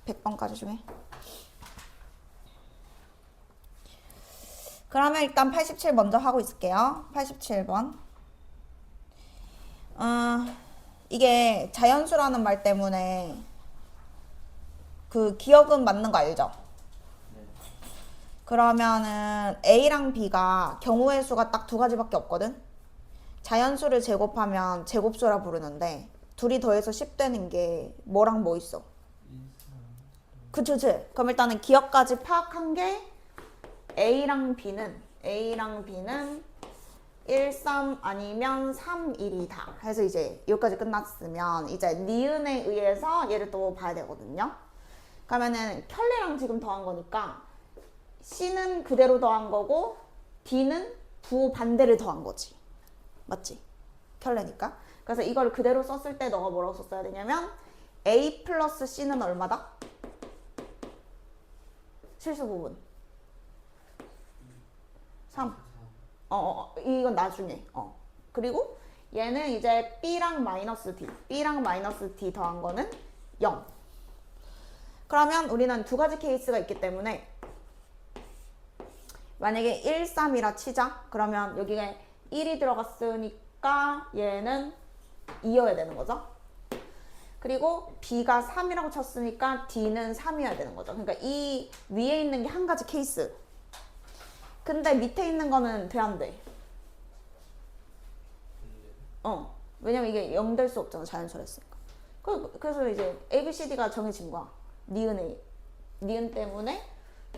100번까지 중에. 그러면 일단 87 먼저 하고 있을게요. 87번. 이게 자연수라는 말 때문에 그 기억은 맞는 거 알죠? 그러면은 A랑 B가 경우의 수가 딱 두 가지밖에 없거든? 자연수를 제곱하면 제곱수라 부르는데 둘이 더해서 10 되는 게 뭐랑 뭐 있어? 그치. 그럼 일단은 기억까지 파악한 게 A랑 B는 1, 3 아니면 3, 1이다. 해서 이제 여기까지 끝났으면 이제 니은에 의해서 얘를 또 봐야 되거든요. 그러면은 켤레랑 지금 더한 거니까 C는 그대로 더한 거고 D는 부 반대를 더한 거지. 맞지? 켤레니까. 그래서 이걸 그대로 썼을 때 너가 뭐라고 썼어야 되냐면 A 플러스 C는 얼마다? 실수 부분 3. 이건 나중에. 그리고 얘는 이제 B랑 마이너스 D 더한 거는 0. 그러면 우리는 두 가지 케이스가 있기 때문에 만약에 1, 3이라 치자. 그러면 여기가 1이 들어갔으니까 얘는 2여야 되는 거죠. 그리고 B가 3이라고 쳤으니까 D는 3이어야 되는 거죠. 그러니까 이 위에 있는 게 한 가지 케이스. 근데 밑에 있는 거는 돼, 안 돼? 왜냐면 이게 0 될 수 없잖아, 자연수로 했으니까. 그래서 이제 A, B, C, D가 정해진 거야. 니은 때문에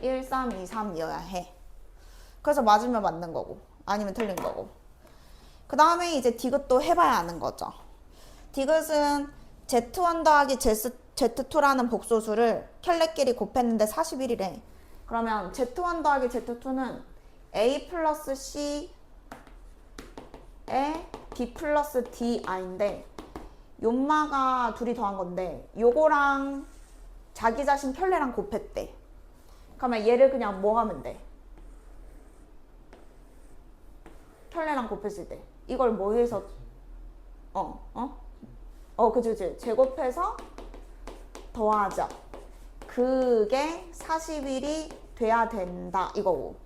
1, 3, 2, 3이어야 해. 그래서 맞으면 맞는 거고, 아니면 틀린 거고. 그 다음에 이제 디귿도 해봐야 아는 거죠. 디귿은 Z1 더하기 Z2라는 복소수를 켤레끼리 곱했는데 41이래. 그러면 Z1 더하기 Z2는 A 플러스 C에 B 플러스 DI인데 요마가 둘이 더한 건데 요거랑 자기 자신 켤레랑 곱했대. 그러면 얘를 그냥 뭐 하면 돼? 켤레랑 곱했을 때 이걸 뭐 해서 그치. 제곱해서 더하죠. 그게 41이 돼야 된다 이거고.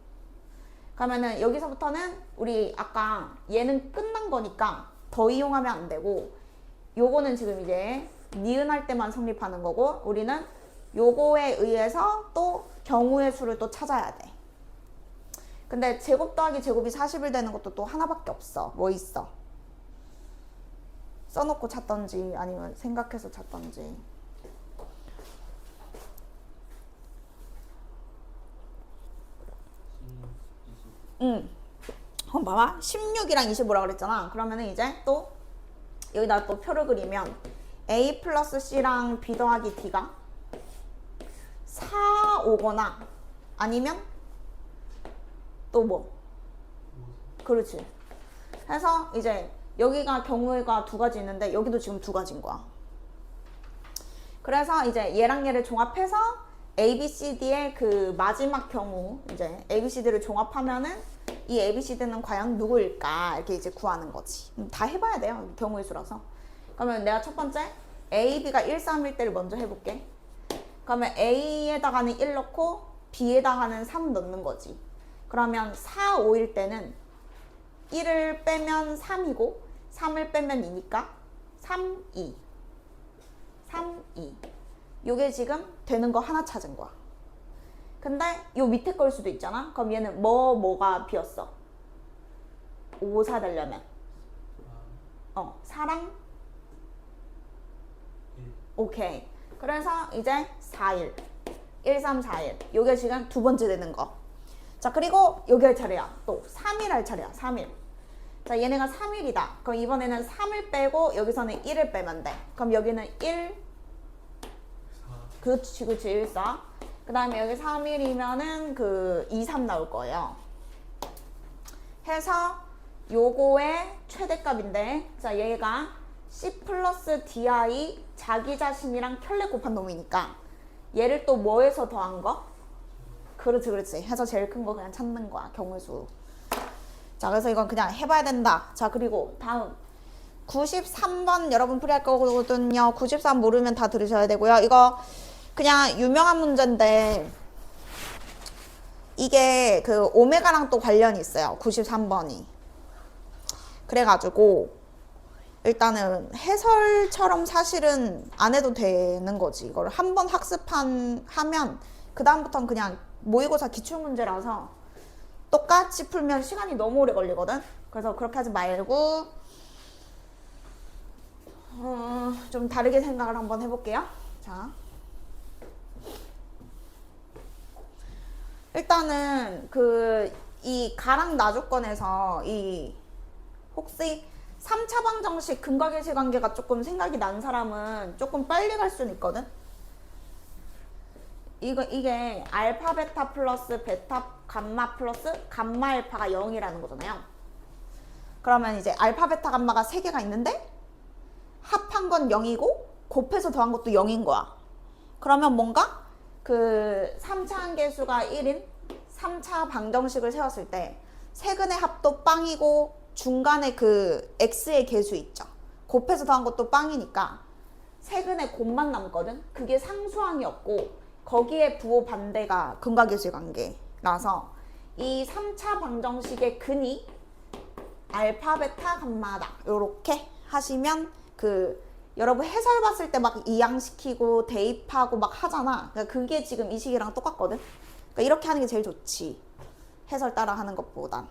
그러면은 여기서부터는 우리 아까 얘는 끝난 거니까 더 이용하면 안 되고 요거는 지금 이제 니은 할 때만 성립하는 거고 우리는 요거에 의해서 또 경우의 수를 또 찾아야 돼. 근데 제곱 더하기 제곱이 40일 되는 것도 또 하나밖에 없어. 뭐 있어? 써놓고 찾던지 아니면 생각해서 찾던지. 봐봐. 16이랑 25라 그랬잖아. 그러면은 이제 또 여기다 또 표를 그리면 A 플러스 C랑 B 더하기 D가 4 오거나 아니면 또 뭐? 그렇지. 해서 이제 여기가 경우가 두 가지 있는데 여기도 지금 두 가지인 거야. 그래서 이제 얘랑 얘를 종합해서 A, B, C, D의 그 마지막 경우 이제 A, B, C, D를 종합하면은 이 A, B, C, D는 과연 누구일까 이렇게 이제 구하는 거지. 다 해봐야 돼요. 경우의 수라서. 그러면 내가 첫 번째 A, B가 1, 3일 때를 먼저 해볼게. 그러면 A에다가는 1 넣고 B에다가는 3 넣는 거지. 그러면 4, 5일 때는 1을 빼면 3이고 3을 빼면 2니까 3, 2. 3, 2. 요게 지금 되는 거 하나 찾은 거야. 근데 요 밑에 걸 수도 있잖아. 그럼 얘는 뭐가 비었어? 5, 4 되려면 4랑 오케이. 그래서 이제 4일 1, 3, 4일 요게 지금 두 번째 되는 거. 자 그리고 여기 할 차례야. 또 3일 할 차례야. 3일. 자 얘네가 3일이다. 그럼 이번에는 3을 빼고 여기서는 1을 빼면 돼. 그럼 여기는 1 그렇지 1, 4. 그 다음에 여기 3일이면은 그 2, 3 나올 거예요. 해서 요거의 최대값인데 자 얘가 C 플러스 DI 자기 자신이랑 켤레 곱한 놈이니까 얘를 또 뭐에서 더한 거? 그렇지 해서 제일 큰 거 그냥 찾는 거야 경우수. 자 그래서 이건 그냥 해봐야 된다. 자 그리고 다음 93번 여러분 풀이할 거거든요. 93 모르면 다 들으셔야 되고요. 이거 그냥 유명한 문제인데 이게 그 오메가랑 또 관련이 있어요. 93번이. 그래가지고 일단은 해설처럼 사실은 안 해도 되는 거지. 이걸 한 번 하면 그 다음부터는 그냥 모의고사 기출문제라서 똑같이 풀면 시간이 너무 오래 걸리거든. 그래서 그렇게 하지 말고 좀 다르게 생각을 한번 해볼게요. 자, 일단은 이 가랑 나주권에서 이 혹시 3차 방정식 근과 계시 관계가 조금 생각이 난 사람은 조금 빨리 갈 수는 있거든. 이게 알파 베타 플러스 베타 감마 플러스 감마 알파가 0이라는 거잖아요. 그러면 이제 알파 베타 감마가 3개가 있는데 합한 건 0이고 곱해서 더한 것도 0인 거야. 그러면 뭔가 그 3차 한계수가 1인 3차 방정식을 세웠을 때 세근의 합도 빵이고 중간에 그 x의 계수 있죠. 곱해서 더한 것도 빵이니까 세근의 곱만 남거든. 그게 상수항이 없고 거기에 부호 반대가 근과 계수의 관계라서 이 3차 방정식의 근이 알파 베타 감마다. 요렇게 하시면 여러분 해설 봤을 때 막 이항시키고 대입하고 막 하잖아. 그러니까 그게 지금 이 식이랑 똑같거든. 그러니까 이렇게 하는 게 제일 좋지. 해설 따라 하는 것보단.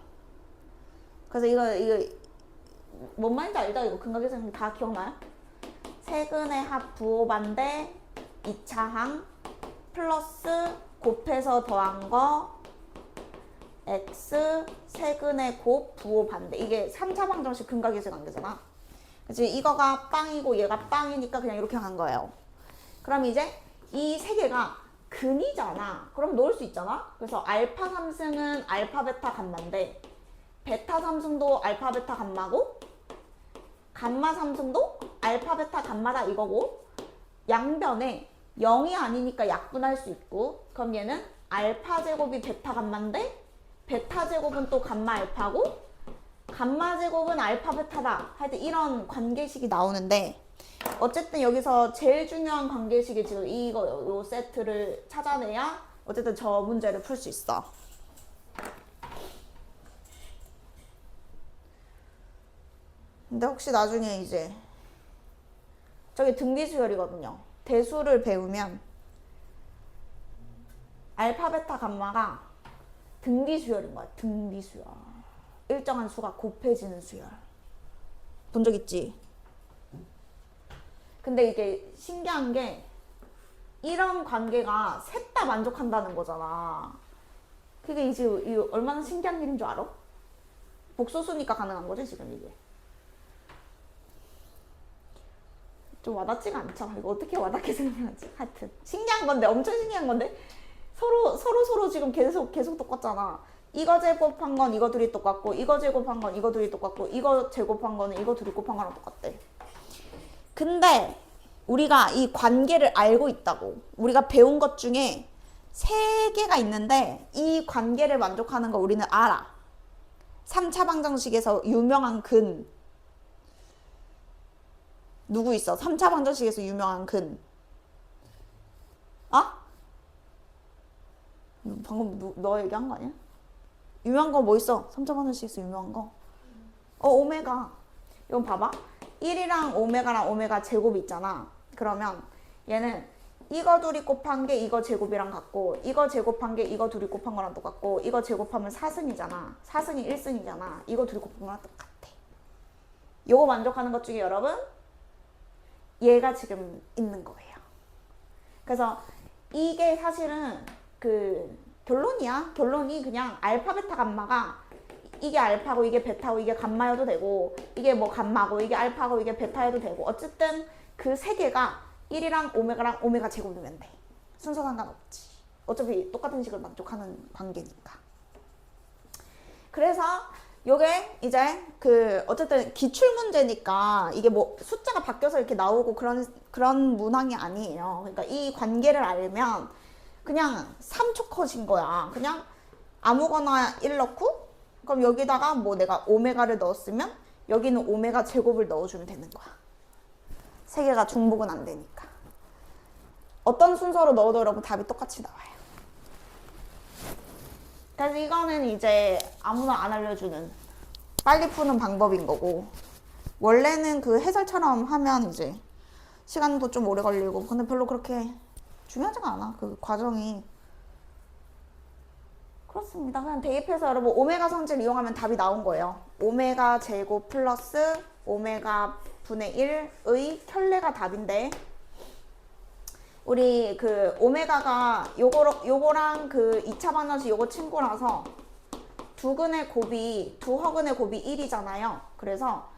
그래서 이거 뭔 말인지 알죠? 이거 근과 계수 다 기억나요? 세근의 합 부호 반대 2차항 플러스 곱해서 더한 거 x 세근의 곱 부호 반대. 이게 3차 방정식 근과 계수 관계잖아. 그치? 이거가 빵이고 얘가 빵이니까 그냥 이렇게 간 거예요. 그럼 이제 이 세 개가 근이잖아. 그럼 넣을 수 있잖아. 그래서 알파 3승은 알파 베타 감마인데 베타 3승도 알파 베타 감마고 감마 3승도 알파 베타 감마다 이거고 양변에 0이 아니니까 약분할 수 있고 그럼 얘는 알파 제곱이 베타 감마인데 베타 제곱은 또 감마 알파고 감마 제곱은 알파 베타다. 하여튼 이런 관계식이 나오는데 어쨌든 여기서 제일 중요한 관계식이 지금 요 세트를 찾아내야 어쨌든 저 문제를 풀 수 있어. 근데 혹시 나중에 이제 저게 등비수열이거든요. 대수를 배우면 알파 베타 감마가 등비수열인 거야. 등비수열. 일정한 수가 곱해지는 수열. 본 적 있지? 근데 이게 신기한 게 이런 관계가 셋 다 만족한다는 거잖아. 그게 이제 얼마나 신기한 일인 줄 알아? 복소수니까 가능한 거지 지금 이게. 좀 와닿지가 않죠. 이거 어떻게 와닿게 생각하지? 하여튼 신기한 건데 엄청 신기한 건데 서로 지금 계속 똑같잖아. 이거 제곱한 건 이거 둘이 똑같고 이거 제곱한 건 이거 둘이 똑같고 이거 제곱한 거는 이거 둘이 곱한 거랑 똑같대. 근데 우리가 이 관계를 알고 있다고. 우리가 배운 것 중에 3개가 있는데 이 관계를 만족하는 거 우리는 알아. 3차 방정식에서 유명한 근 누구 있어? 3차 방정식에서 유명한 근. 어? 방금 너 얘기한 거 아니야? 유명한 거 뭐 있어? 3차 방정식에서 유명한 거. 오메가. 이건 봐봐. 1이랑 오메가랑 오메가 제곱이 있잖아. 그러면 얘는 이거 둘이 곱한 게 이거 제곱이랑 같고 이거 제곱한 게 이거 둘이 곱한 거랑 똑같고 이거 제곱하면 4승이잖아. 4승이 1승이잖아. 이거 둘이 곱한 거랑 똑같아. 요거 만족하는 것 중에 여러분 얘가 지금 있는 거예요. 그래서 이게 사실은 결론이야. 결론이 그냥 알파 베타 감마가 이게 알파고 이게 베타고 이게 감마여도 되고 이게 뭐 감마고 이게 알파고 이게 베타여도 되고 어쨌든 그 세 개가 1이랑 오메가랑 오메가 제곱이면 돼. 순서 상관없지. 어차피 똑같은 식을 만족하는 관계니까. 그래서 요게 이제 어쨌든 기출 문제니까 이게 뭐 숫자가 바뀌어서 이렇게 나오고 그런 문항이 아니에요. 그러니까 이 관계를 알면 그냥 3초 컷인 거야. 그냥 아무거나 1 넣고 그럼 여기다가 뭐 내가 오메가를 넣었으면 여기는 오메가 제곱을 넣어주면 되는 거야. 세 개가 중복은 안 되니까. 어떤 순서로 넣어도 여러분 답이 똑같이 나와요. 그래서 이거는 이제 아무나 안 알려주는 빨리 푸는 방법인 거고, 원래는 그 해설처럼 하면 이제 시간도 좀 오래 걸리고, 근데 별로 그렇게 중요하지가 않아, 그 과정이. 그렇습니다. 그냥 대입해서 여러분 오메가 성질 이용하면 답이 나온 거예요. 오메가 제곱 플러스 오메가 분의 1의 켤레가 답인데, 우리 그 오메가가 요거랑 그 2차 반원식 요거 친구라서 두 허근의 곱이 1이잖아요. 그래서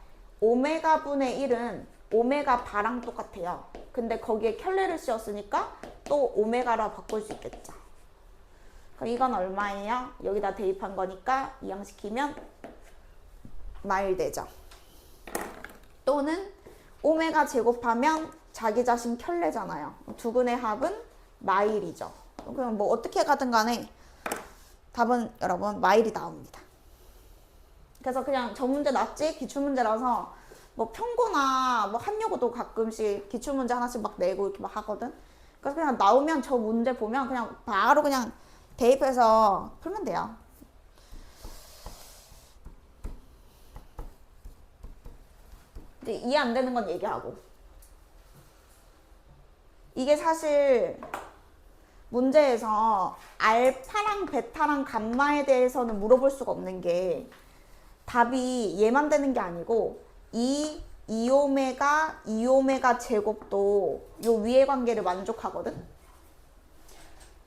오메가 분의 1은 오메가 바랑 똑같아요. 근데 거기에 켤레를 씌웠으니까 또 오메가라 바꿀 수 있겠죠. 그럼 이건 얼마예요? 여기다 대입한 거니까 이항시키면 마일 되죠. 또는 오메가 제곱하면 자기 자신 켤레잖아요. 두근의 합은 마일이죠. 그럼 뭐 어떻게 가든 간에 답은 여러분 마일이 나옵니다. 그래서 그냥 저 문제 낫지? 기출문제라서 뭐 평고나 뭐 한여고도 가끔씩 기출문제 하나씩 막 내고 이렇게 막 하거든. 그래서 그냥 나오면 저 문제 보면 그냥 바로 그냥 대입해서 풀면 돼요. 이제 이해 안 되는 건 얘기하고. 이게 사실 문제에서 알파랑 베타랑 감마에 대해서는 물어볼 수가 없는 게, 답이 얘만 되는 게 아니고 2오메가 제곱도 요 위의 관계를 만족하거든.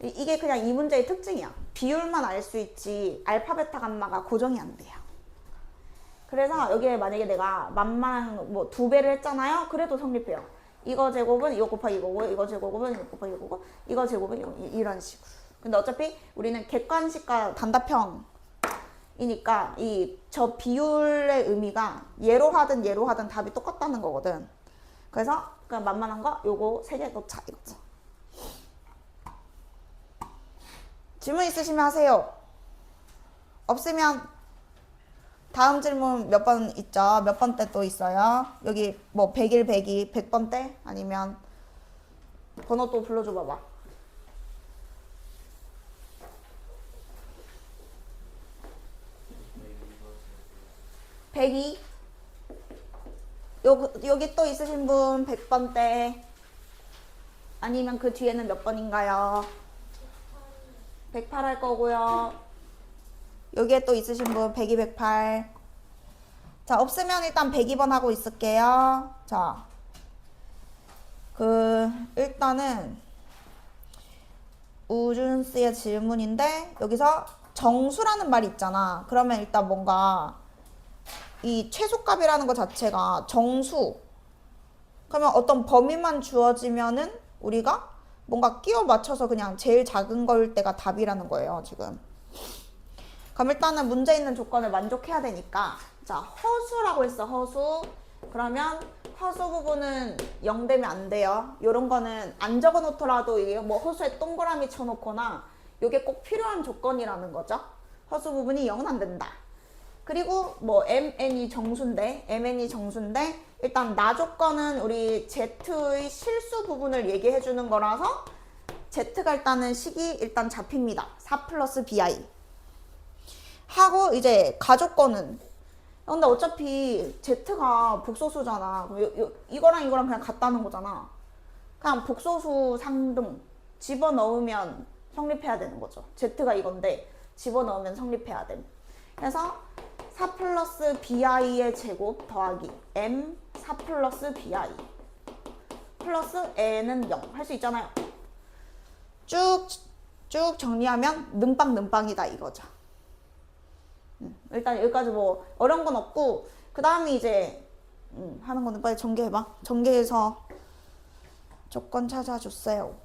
이게 그냥 이 문제의 특징이야. 비율만 알 수 있지 알파 베타 감마가 고정이 안 돼요. 그래서 여기에 만약에 내가 만만 뭐 2배를 했잖아요. 그래도 성립해요. 이거 제곱은 이거 곱하기 이거고, 이거 제곱은 이거 곱하기 이거고, 이거 제곱은 이런 식으로. 근데 어차피 우리는 객관식과 단답형이니까 이 저 비율의 의미가 얘로 하든 답이 똑같다는 거거든. 그래서 그냥 만만한 거 요거 3개 넣자 이거죠. 질문 있으시면 하세요. 없으면 다음 질문 몇 번 있죠? 몇 번 때 또 있어요? 여기 뭐 100일, 102, 100번 때? 아니면 번호 또 불러줘 봐봐. 102. 여기 또 있으신 분 100번 때? 아니면 그 뒤에는 몇 번인가요? 108 할 거고요. 여기에 또 있으신 분 102, 108. 자, 없으면 일단 102번 하고 있을게요. 자, 일단은 우준스의 질문인데, 여기서 정수라는 말이 있잖아. 그러면 일단 뭔가 이 최소값이라는 것 자체가 정수. 그러면 어떤 범위만 주어지면은 우리가 뭔가 끼워 맞춰서 그냥 제일 작은 걸 때가 답이라는 거예요, 지금. 그럼 일단은 문제 있는 조건을 만족해야 되니까, 자, 허수라고 했어, 허수. 그러면 허수 부분은 0 되면 안 돼요. 요런 거는 안 적어 놓더라도 이게 뭐 허수에 동그라미 쳐놓거나 요게 꼭 필요한 조건이라는 거죠. 허수 부분이 0은 안 된다. 그리고 뭐 MN이 정수인데 일단 나 조건은 우리 Z의 실수 부분을 얘기해 주는 거라서 Z가 일단은 식이 일단 잡힙니다. 4 플러스 BI 하고, 이제 가조건은, 근데 어차피 Z가 복소수잖아. 이거랑 그냥 같다는 거잖아. 그냥 복소수 상등 집어넣으면 성립해야 되는 거죠. Z가 이건데 집어넣으면 성립해야 돼. 그래서 4 플러스 BI의 제곱 더하기 M 4 플러스 BI 플러스 N은 0 할 수 있잖아요. 쭉 정리하면 능빵이다 이거죠. 일단 여기까지 뭐 어려운 건 없고, 그 다음에 이제 하는 거는 빨리 전개해봐. 전개해서 조건 찾아주세요.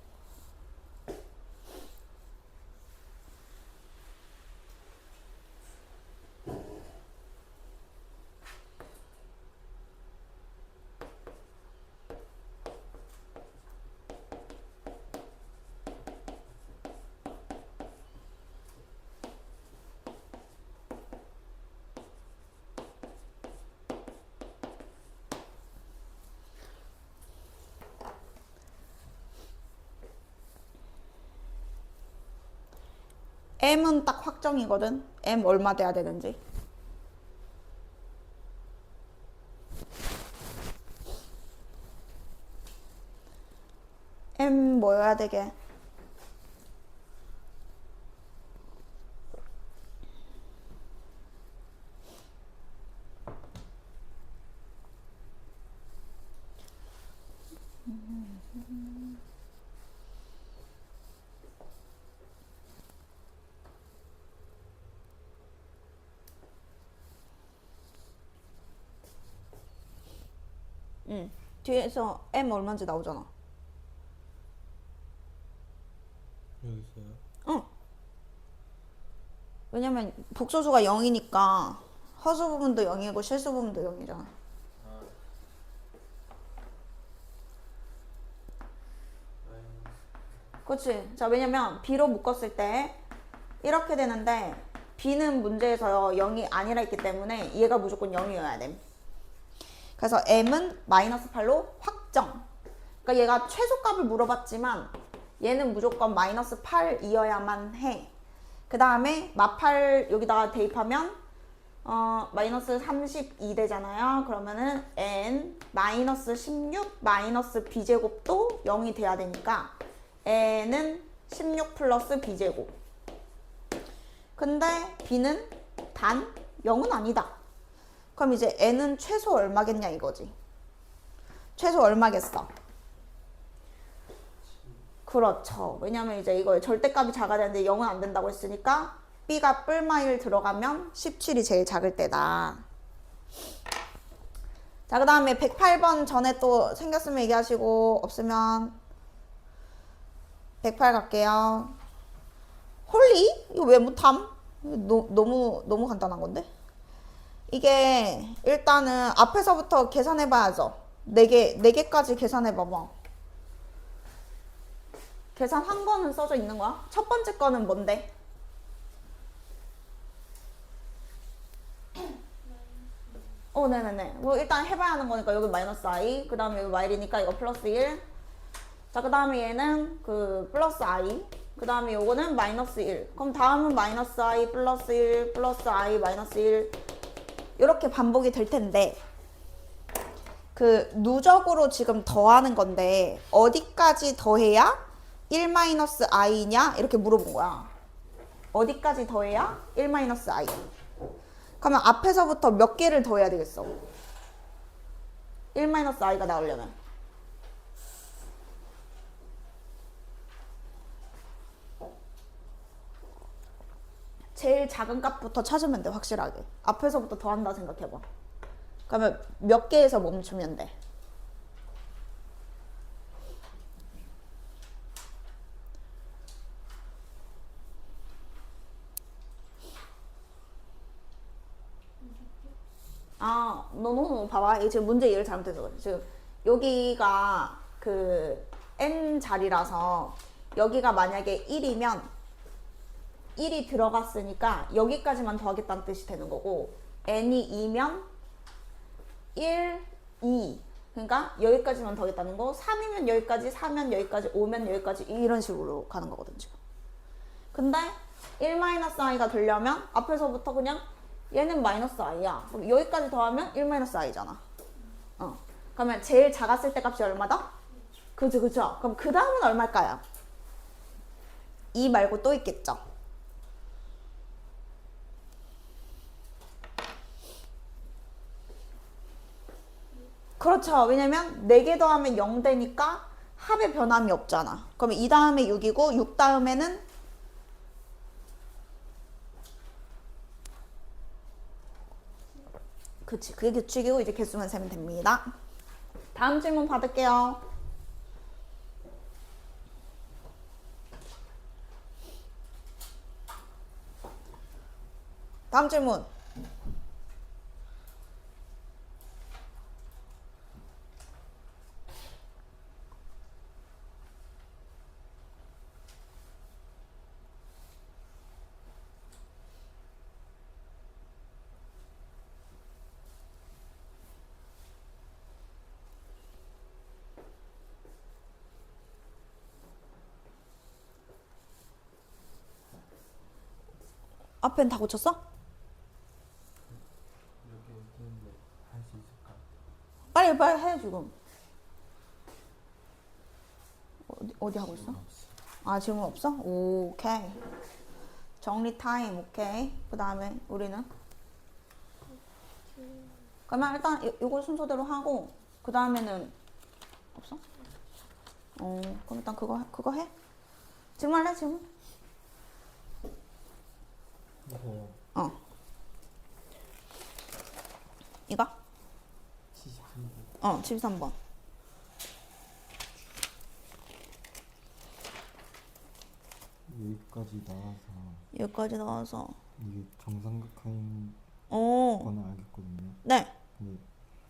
m은 딱 확정이거든. m 얼마 돼야 되는지. m 뭐여야 되게? 뒤에서 m 얼마인지 나오잖아. 여기 있어요? 응. 왜냐면 복소수가 0이니까 허수 부분도 0이고 실수 부분도 0이잖아. 그렇지. 자, 왜냐면 b로 묶었을 때 이렇게 되는데 b는 문제에서 0이 아니라 있기 때문에 얘가 무조건 0이어야 돼. 그래서 m은 마이너스 8로 확정. 그러니까 얘가 최소값을 물어봤지만 얘는 무조건 마이너스 8이어야만 해. 그 다음에 마8 여기다가 대입하면 마이너스 32 되잖아요. 그러면은 n 마이너스 16 마이너스 b제곱도 0이 돼야 되니까 n은 16 플러스 b제곱. 근데 b는 단 0은 아니다. 그럼 이제 n은 최소 얼마겠냐 이거지. 최소 얼마겠어? 그렇죠. 왜냐면 이제 이거 절대값이 작아야 되는데 0은 안 된다고 했으니까 b가 뿔마일 들어가면 17이 제일 작을 때다. 자, 그 다음에 108번 전에 또 생겼으면 얘기하시고 없으면 108 갈게요. 홀리? 이거 왜 못함? 너무 간단한 건데? 이게 일단은 앞에서부터 계산해봐야죠. 4개까지 계산해봐봐. 계산한 거는 써져 있는 거야? 첫 번째 거는 뭔데? 네네네. 뭐 일단 해봐야 하는 거니까 여기 마이너스 i, 그 다음에 여기 y이니까 이거 플러스 1. 자, 그 다음에 얘는 그 플러스 i, 그 다음에 요거는 마이너스 1. 그럼 다음은 마이너스 i 플러스 1 플러스 i 마이너스 1 이렇게 반복이 될 텐데 그 누적으로 지금 더하는 건데 어디까지 더해야 1 마이너스 i냐 이렇게 물어본 거야. 어디까지 더해야 1 마이너스 i. 그러면 앞에서부터 몇 개를 더해야 되겠어? 1 마이너스 i가 나오려면 제일 작은 값부터 찾으면 돼. 확실하게 앞에서부터 더한다 생각해봐. 그러면 몇 개에서 멈추면 돼? 너 봐봐. 이게 지금 문제 이해를 잘못해서 그래. 지금 여기가 그 n 자리라서 여기가 만약에 1이면 1이 들어갔으니까 여기까지만 더하겠다는 뜻이 되는 거고 n이 2면 1, 2 그러니까 여기까지만 더하겠다는 거 3이면 여기까지 4면 여기까지 5면 여기까지 이런 식으로 가는 거거든 지금. 근데 1-i가 되려면 앞에서부터 그냥 얘는 마이너스 i야. 그럼 여기까지 더하면 1-i잖아. 그러면 제일 작았을 때 값이 얼마다? 그죠. 그럼 그 다음은 얼마일까요? 2 말고 또 있겠죠. 그렇죠. 왜냐면 4개 더하면 0 되니까 합의 변함이 없잖아. 그러면 2 다음에 6이고 6 다음에는 그치. 그게 규칙이고 이제 개수만 세면 됩니다. 다음 질문 받을게요. 다음 질문. 앞엔 다 고쳤어? 이렇게 했는데 할 수 있을까? 빨리 빨리 해 지금. 어디 하고 있어? 없어. 아 질문 없어? 오케이. 정리 타임 오케이. 그 다음에 우리는 그러면 일단 요거 순서대로 하고 그 다음에는 없어? 그럼 일단 그거 해. 질문할래 질문? 이거 어. 이거? 73번. 73번. 여기까지 나와서 여기까지 나와서 이게 정삼각형인 어. 거는 알겠거든요. 네. 근데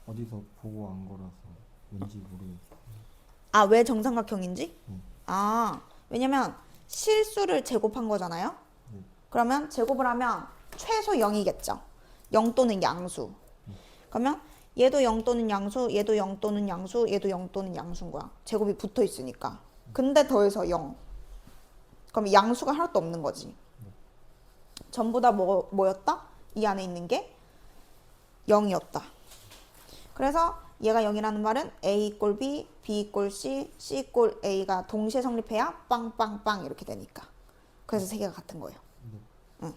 어디서 보고 안 거라서 왠지 모르겠어요. 아, 왜 정삼각형인지? 네. 아, 왜냐면 실수를 제곱한 거잖아요. 네. 그러면 제곱을 하면 최소 0이겠죠. 0 또는 양수. 그러면 얘도 0 또는 양수, 얘도 0 또는 양수, 얘도 0 또는 양수인 거야. 제곱이 붙어 있으니까. 근데 더해서 0. 그럼 양수가 하나도 없는 거지. 전부 다 뭐였다? 이 안에 있는 게 0이었다. 그래서 얘가 0이라는 말은 A 이꼴 B, B 이꼴 C, C 이꼴 A가 동시에 성립해야 빵빵빵 이렇게 되니까. 그래서 세 개가 같은 거예요. 네. 응.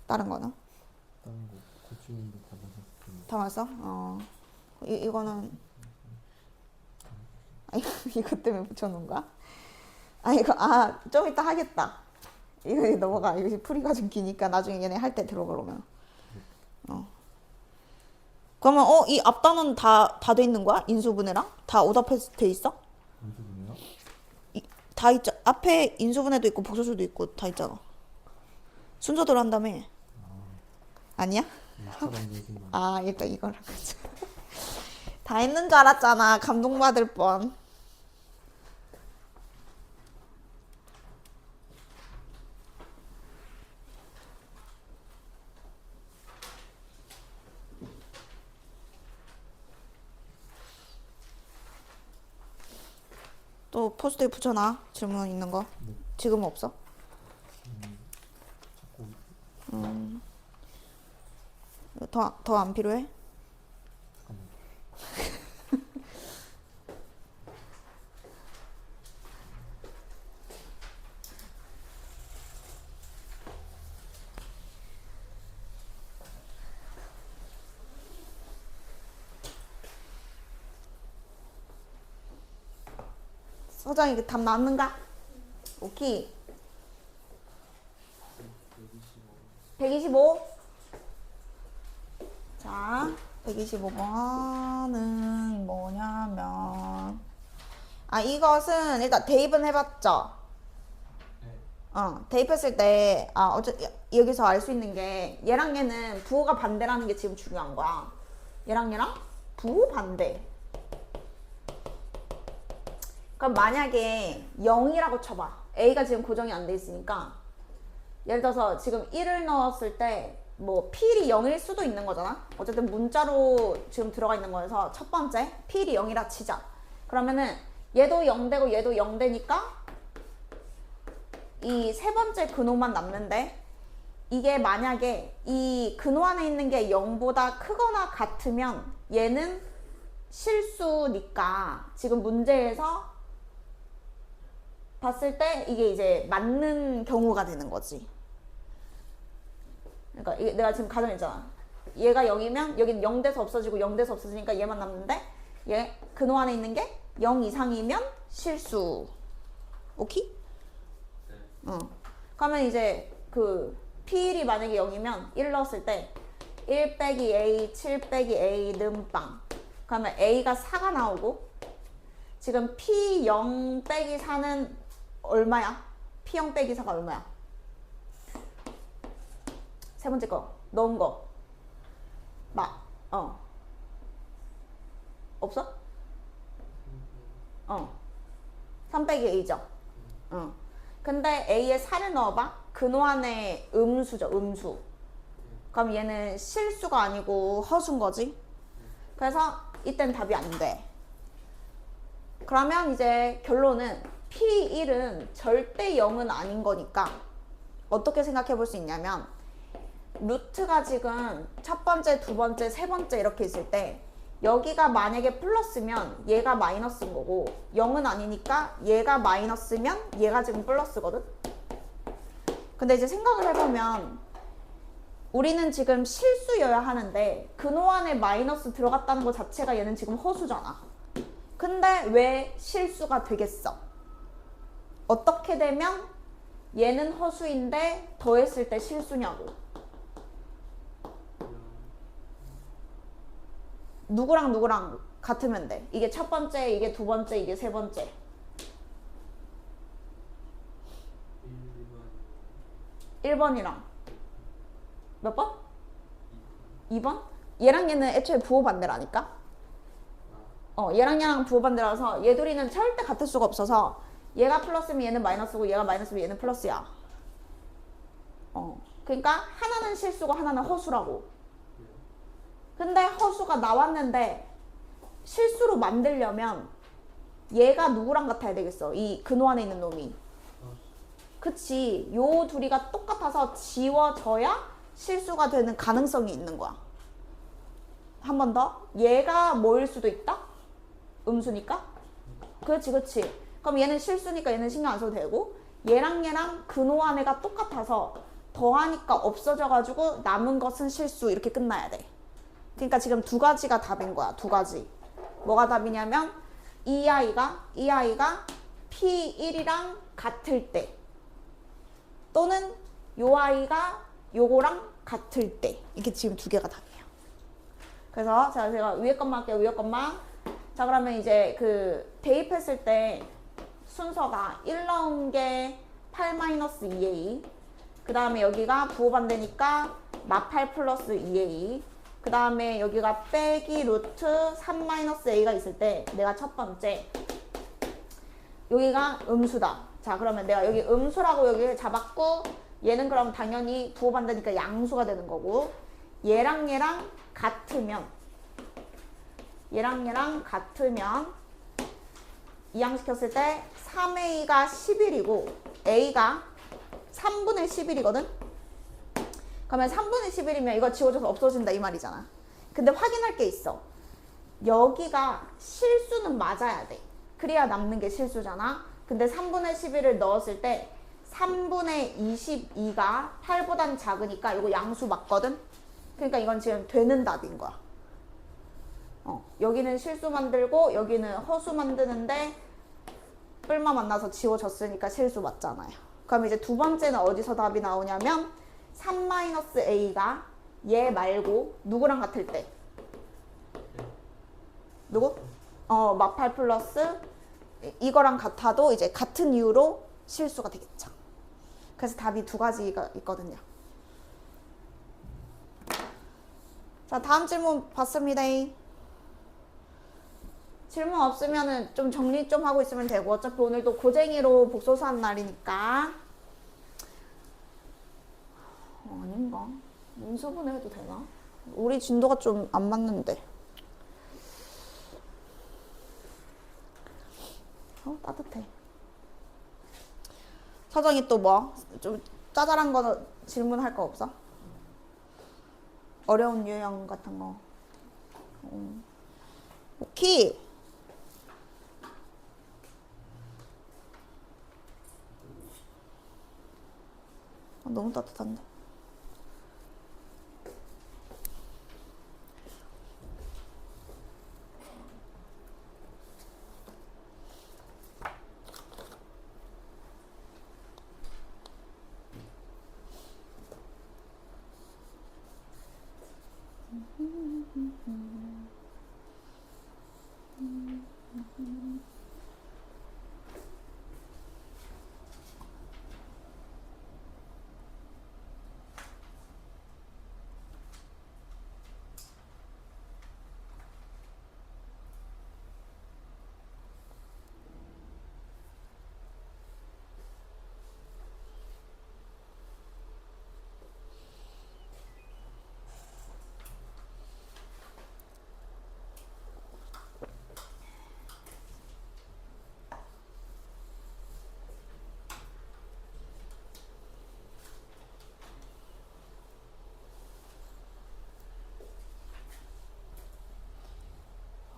다른 거는? 다른 거 고치는데 다 맞았어요. 다 왔어? 이거는 아, 이것 때문에 붙여놓은 거야? 좀 이따 하겠다. 이거 넘어가. 이거 풀이가 좀 기니까 나중에 얘네 할 때 들어보면. 그러면 이 앞단은 다 돼 있는 거야? 인수분해랑? 다 오답해 돼 있어? 인수분해요? 다 있자. 앞에 인수분해도 있고 복소수도 있고 다 있잖아. 순서대로 한다며. 아니야? 이처럼 되신 거. 아, 일단 이거랑 같이. 다 있는 줄 알았잖아. 감동받을 뻔. 또 포스트에 붙여놔. 질문 있는 거. 네. 지금은 없어? 자꾸 더 안 필요해? 잠깐만. 서장이 답 나왔는가? 오케이. 125. 자, 125번은 뭐냐면 이것은 일단 대입은 해봤죠? 대입했을 때 여기서 알 수 있는 게 얘랑 얘는 부호가 반대라는 게 지금 중요한 거야. 얘랑 얘랑 부호 반대. 그럼 만약에 0이라고 쳐봐. A가 지금 고정이 안 돼 있으니까 예를 들어서 지금 1을 넣었을 때 뭐 P일이 0일 수도 있는 거잖아. 어쨌든 문자로 지금 들어가 있는 거여서 첫 번째 P일이 0이라 치자. 그러면은 얘도 0 되고 얘도 0 되니까 이 세 번째 근호만 남는데 이게 만약에 이 근호 안에 있는 게 0보다 크거나 같으면 얘는 실수니까 지금 문제에서 봤을 때 이게 이제 맞는 경우가 되는 거지. 그러니까 내가 지금 가정했잖아. 얘가 0이면 여긴 0 돼서 없어지고 0 돼서 없어지니까 얘만 남는데 얘 근호 안에 있는 게 0 이상이면 실수. 오케이? 네. 그러면 이제 그 P일이 만약에 0이면 1 넣었을 때 1 빼기 A, 7 빼기 A는 빵. 그러면 A가 4가 나오고 지금 P0 빼기 4는 얼마야? P0 빼기 4가 얼마야? 세 번째 거 넣은 거 없어? 3 빼기 A죠. 근데 A에 4를 넣어봐. 근호 안에 음수죠. 음수. 그럼 얘는 실수가 아니고 허수인 거지. 그래서 이땐 답이 안 돼. 그러면 이제 결론은 P1은 절대 0은 아닌 거니까 어떻게 생각해 볼 수 있냐면 루트가 지금 첫 번째, 두 번째, 세 번째 이렇게 있을 때 여기가 만약에 플러스면 얘가 마이너스인 거고 0은 아니니까 얘가 마이너스면 얘가 지금 플러스거든. 근데 이제 생각을 해보면 우리는 지금 실수여야 하는데 근호 안에 마이너스 들어갔다는 것 자체가 얘는 지금 허수잖아. 근데 왜 실수가 되겠어? 어떻게 되면 얘는 허수인데 더했을 때 실수냐고. 누구랑 누구랑 같으면 돼. 이게 첫 번째, 이게 두 번째, 이게 세 번째. 1번이랑 몇 번? 2번? 얘랑 얘는 애초에 부호 반대라니까? 얘랑 얘랑 부호 반대라서 얘 둘이는 절대 같을 수가 없어서 얘가 플러스면 얘는 마이너스고 얘가 마이너스면 얘는 플러스야. 그러니까 하나는 실수고 하나는 허수라고. 근데 허수가 나왔는데 실수로 만들려면 얘가 누구랑 같아야 되겠어? 이 근호 안에 있는 놈이. 그치. 요 둘이가 똑같아서 지워져야 실수가 되는 가능성이 있는 거야. 한 번 더. 얘가 뭐일 수도 있다? 음수니까? 그렇지, 그렇지. 그럼 얘는 실수니까 얘는 신경 안 써도 되고 얘랑 얘랑 근호 안에가 똑같아서 더하니까 없어져가지고 남은 것은 실수 이렇게 끝나야 돼. 그러니까 지금 두 가지가 답인 거야. 두 가지. 뭐가 답이냐면 이 아이가 P1이랑 같을 때 또는 요 아이가 요거랑 같을 때 이게 지금 두 개가 답이에요. 그래서 제가 위에 것만 할게요. 위에 것만. 자 그러면 이제 그 대입했을 때 순서가 1 넣은 게 8-2a 그 다음에 여기가 부호 반대니까 마8 플러스 2a 그 다음에 여기가 빼기 루트 3-a가 있을 때 내가 첫 번째 여기가 음수다. 자 그러면 내가 여기 음수라고 여기 잡았고 얘는 그럼 당연히 부호 반대니까 양수가 되는 거고 얘랑 얘랑 같으면 이항시켰을 때 3a가 11이고 a가 3분의 11이거든? 그러면 3분의 11이면 이거 지워져서 없어진다 이 말이잖아. 근데 확인할 게 있어. 여기가 실수는 맞아야 돼. 그래야 남는 게 실수잖아. 근데 3분의 11을 넣었을 때 3분의 22가 8보단 작으니까 이거 양수 맞거든? 그러니까 이건 지금 되는 답인 거야. 여기는 실수 만들고 여기는 허수 만드는데 뿔마 만나서 지워졌으니까 실수 맞잖아요. 그럼 이제 두 번째는 어디서 답이 나오냐면 3-a가 얘 말고 누구랑 같을 때? 누구? 마8 플러스 이거랑 같아도 이제 같은 이유로 실수가 되겠죠. 그래서 답이 두 가지가 있거든요. 자 다음 질문 봤습니다. 질문 없으면은 좀 정리 좀 하고 있으면 되고 어차피 오늘도 고쟁이로 복소수 한 날이니까 아닌가? 인수분해 해도 되나? 우리 진도가 좀 안 맞는데 따뜻해. 사정이 또 뭐? 좀 짜잘한 거 질문할 거 없어? 어려운 유형 같은 거. 오케이. 너무 따뜻한데.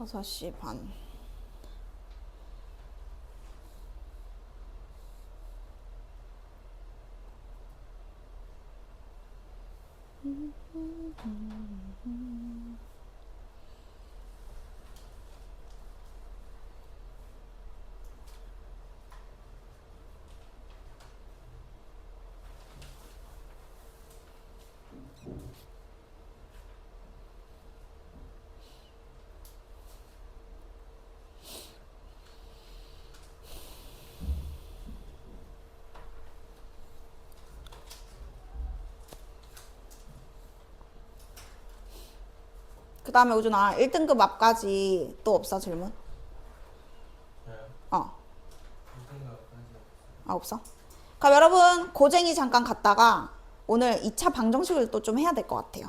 5시 반. 그 다음에 우준아 1등급 앞까지 또 없어 질문? 어. 아 없어? 그럼 여러분 고쟁이 잠깐 갔다가 오늘 2차 방정식을 또 좀 해야 될 것 같아요.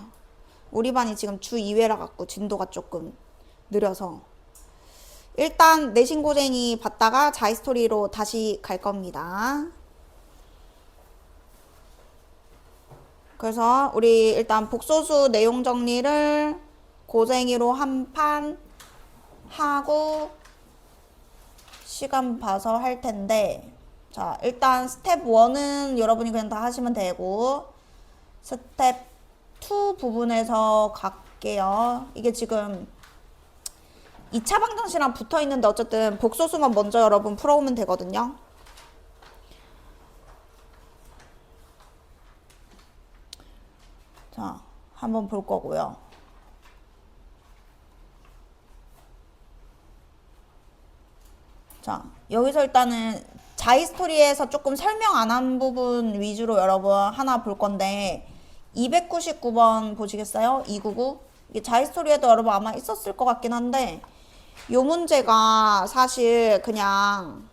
우리 반이 지금 주 2회라 갖고 진도가 조금 느려서 일단 내신 고쟁이 봤다가 자이스토리로 다시 갈 겁니다. 그래서 우리 일단 복소수 내용 정리를 고쟁이로 한 판 하고 시간 봐서 할 텐데, 자 일단 스텝 1은 여러분이 그냥 다 하시면 되고 스텝 2 부분에서 갈게요. 이게 지금 2차 방정식이랑 붙어 있는데 어쨌든 복소수만 먼저 여러분 풀어오면 되거든요. 자 한번 볼 거고요. 자 여기서 일단은 자이스토리에서 조금 설명 안 한 부분 위주로 여러분 하나 볼 건데 299번 보시겠어요? 299 이게 자이스토리에도 여러분 아마 있었을 것 같긴 한데 요 문제가 사실 그냥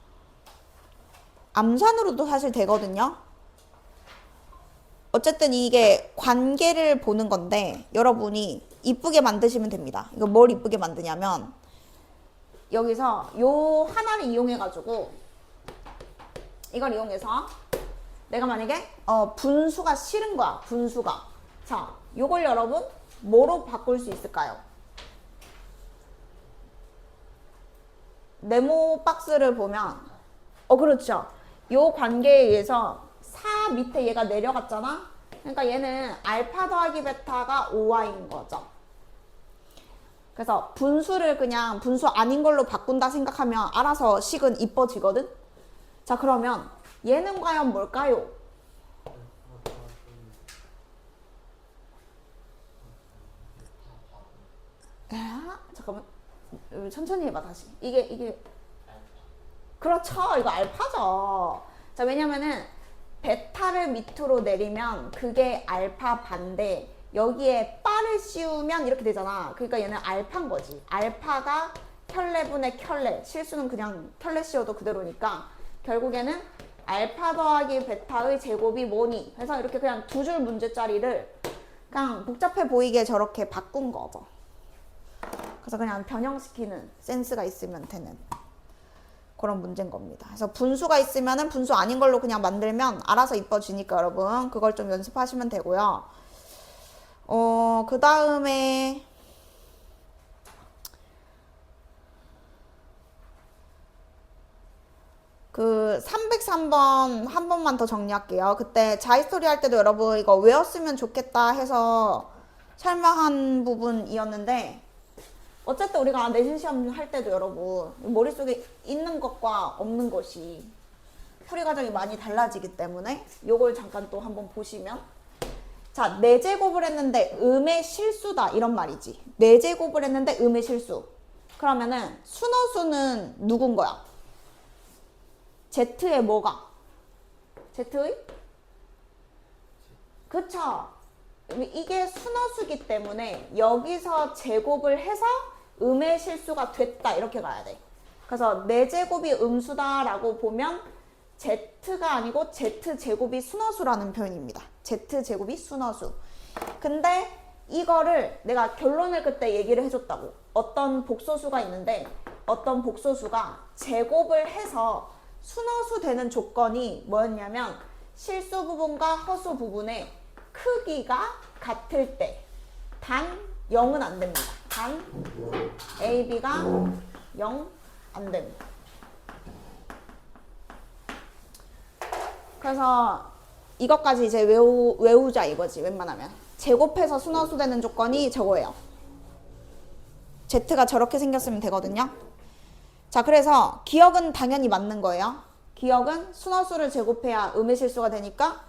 암산으로도 사실 되거든요. 어쨌든 이게 관계를 보는 건데 여러분이 이쁘게 만드시면 됩니다. 이거 뭘 이쁘게 만드냐면 여기서 요 하나를 이용해 가지고 이걸 이용해서 내가 만약에 분수가 싫은 거야. 분수가. 자 요걸 여러분 뭐로 바꿀 수 있을까요? 네모 박스를 보면 그렇죠. 요 관계에 의해서 4 밑에 얘가 내려갔잖아. 그러니까 얘는 알파 더하기 베타가 5y인 거죠. 그래서 분수를 그냥 분수 아닌 걸로 바꾼다 생각하면 알아서 식은 이뻐지거든. 자 그러면 얘는 과연 뭘까요? 잠깐만 천천히 해봐 다시. 이게 그렇죠. 이거 알파죠. 자 왜냐면은 베타를 밑으로 내리면 그게 알파 반대, 여기에 바를 씌우면 이렇게 되잖아. 그러니까 얘는 알파인 거지. 알파가 켤레분의 켤레, 실수는 그냥 켤레 씌워도 그대로니까 결국에는 알파 더하기 베타의 제곱이 뭐니? 그래서 이렇게 그냥 두 줄 문제짜리를 그냥 복잡해 보이게 저렇게 바꾼 거죠. 그래서 그냥 변형시키는 센스가 있으면 되는 그런 문제인 겁니다. 그래서 분수가 있으면은 분수 아닌 걸로 그냥 만들면 알아서 이뻐지니까 여러분 그걸 좀 연습하시면 되고요. 그 다음에 그 303번 한 번만 더 정리할게요. 그때 자이스토리 할 때도 여러분 이거 외웠으면 좋겠다 해서 설명한 부분이었는데 어쨌든 우리가 내신 시험 할 때도 여러분 머릿속에 있는 것과 없는 것이 풀이 과정이 많이 달라지기 때문에 요걸 잠깐 또 한번 보시면, 자 4제곱을 했는데 음의 실수다 이런 말이지. 4제곱을 했는데 음의 실수. 그러면은 순어수는 누군 거야? Z의 뭐가? Z의? 그쵸? 이게 순어수기 때문에 여기서 제곱을 해서 음의 실수가 됐다 이렇게 가야 돼. 그래서 4제곱이 음수다라고 보면 Z가 아니고 Z제곱이 순어수라는 표현입니다. Z제곱이 순어수. 근데 이거를 내가 결론을 그때 얘기를 해줬다고. 어떤 복소수가 있는데 어떤 복소수가 제곱을 해서 순어수 되는 조건이 뭐였냐면 실수 부분과 허수 부분의 크기가 같을 때, 단 0은 안 됩니다. 단 AB가 0 안 됩니다. 그래서 이것까지 이제 외우자 이거지 웬만하면. 제곱해서 순허수 되는 조건이 저거예요. Z가 저렇게 생겼으면 되거든요. 자, 그래서 기억은 당연히 맞는 거예요. 기억은 순허수를 제곱해야 음의실수가 되니까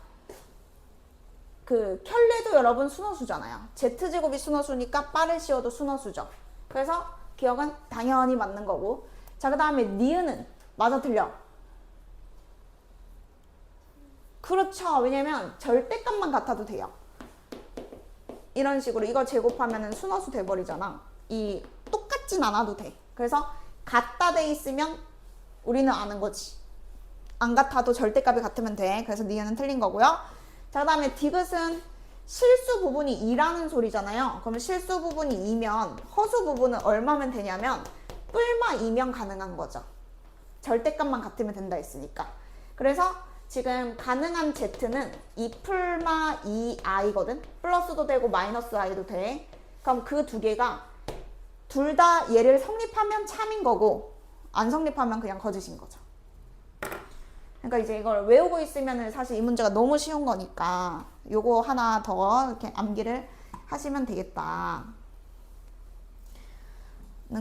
그 켤레도 여러분 순허수잖아요. Z제곱이 순허수니까 빠를 씌워도 순허수죠. 그래서 기억은 당연히 맞는 거고. 자, 그 다음에 니은은 맞아 틀려? 그렇죠. 왜냐면 절대값만 같아도 돼요. 이런 식으로 이거 제곱하면은 순허수 돼버리잖아. 이 똑같진 않아도 돼. 그래서 같다 돼 있으면 우리는 아는 거지. 안 같아도 절대값이 같으면 돼. 그래서 니은은 틀린 거고요. 자, 그 다음에 디귿은 실수 부분이 2라는 소리잖아요. 그러면 실수 부분이 2면 허수 부분은 얼마면 되냐면 뿔마 2면 가능한 거죠. 절대값만 같으면 된다 했으니까. 그래서 지금 가능한 Z는 2풀마 2i거든. 플러스도 되고 마이너스 i도 돼. 그럼 그 두 개가 둘 다 얘를 성립하면 참인 거고 안 성립하면 그냥 거짓인 거죠. 그러니까 이제 이걸 외우고 있으면 사실 이 문제가 너무 쉬운 거니까 요거 하나 더 이렇게 암기를 하시면 되겠다는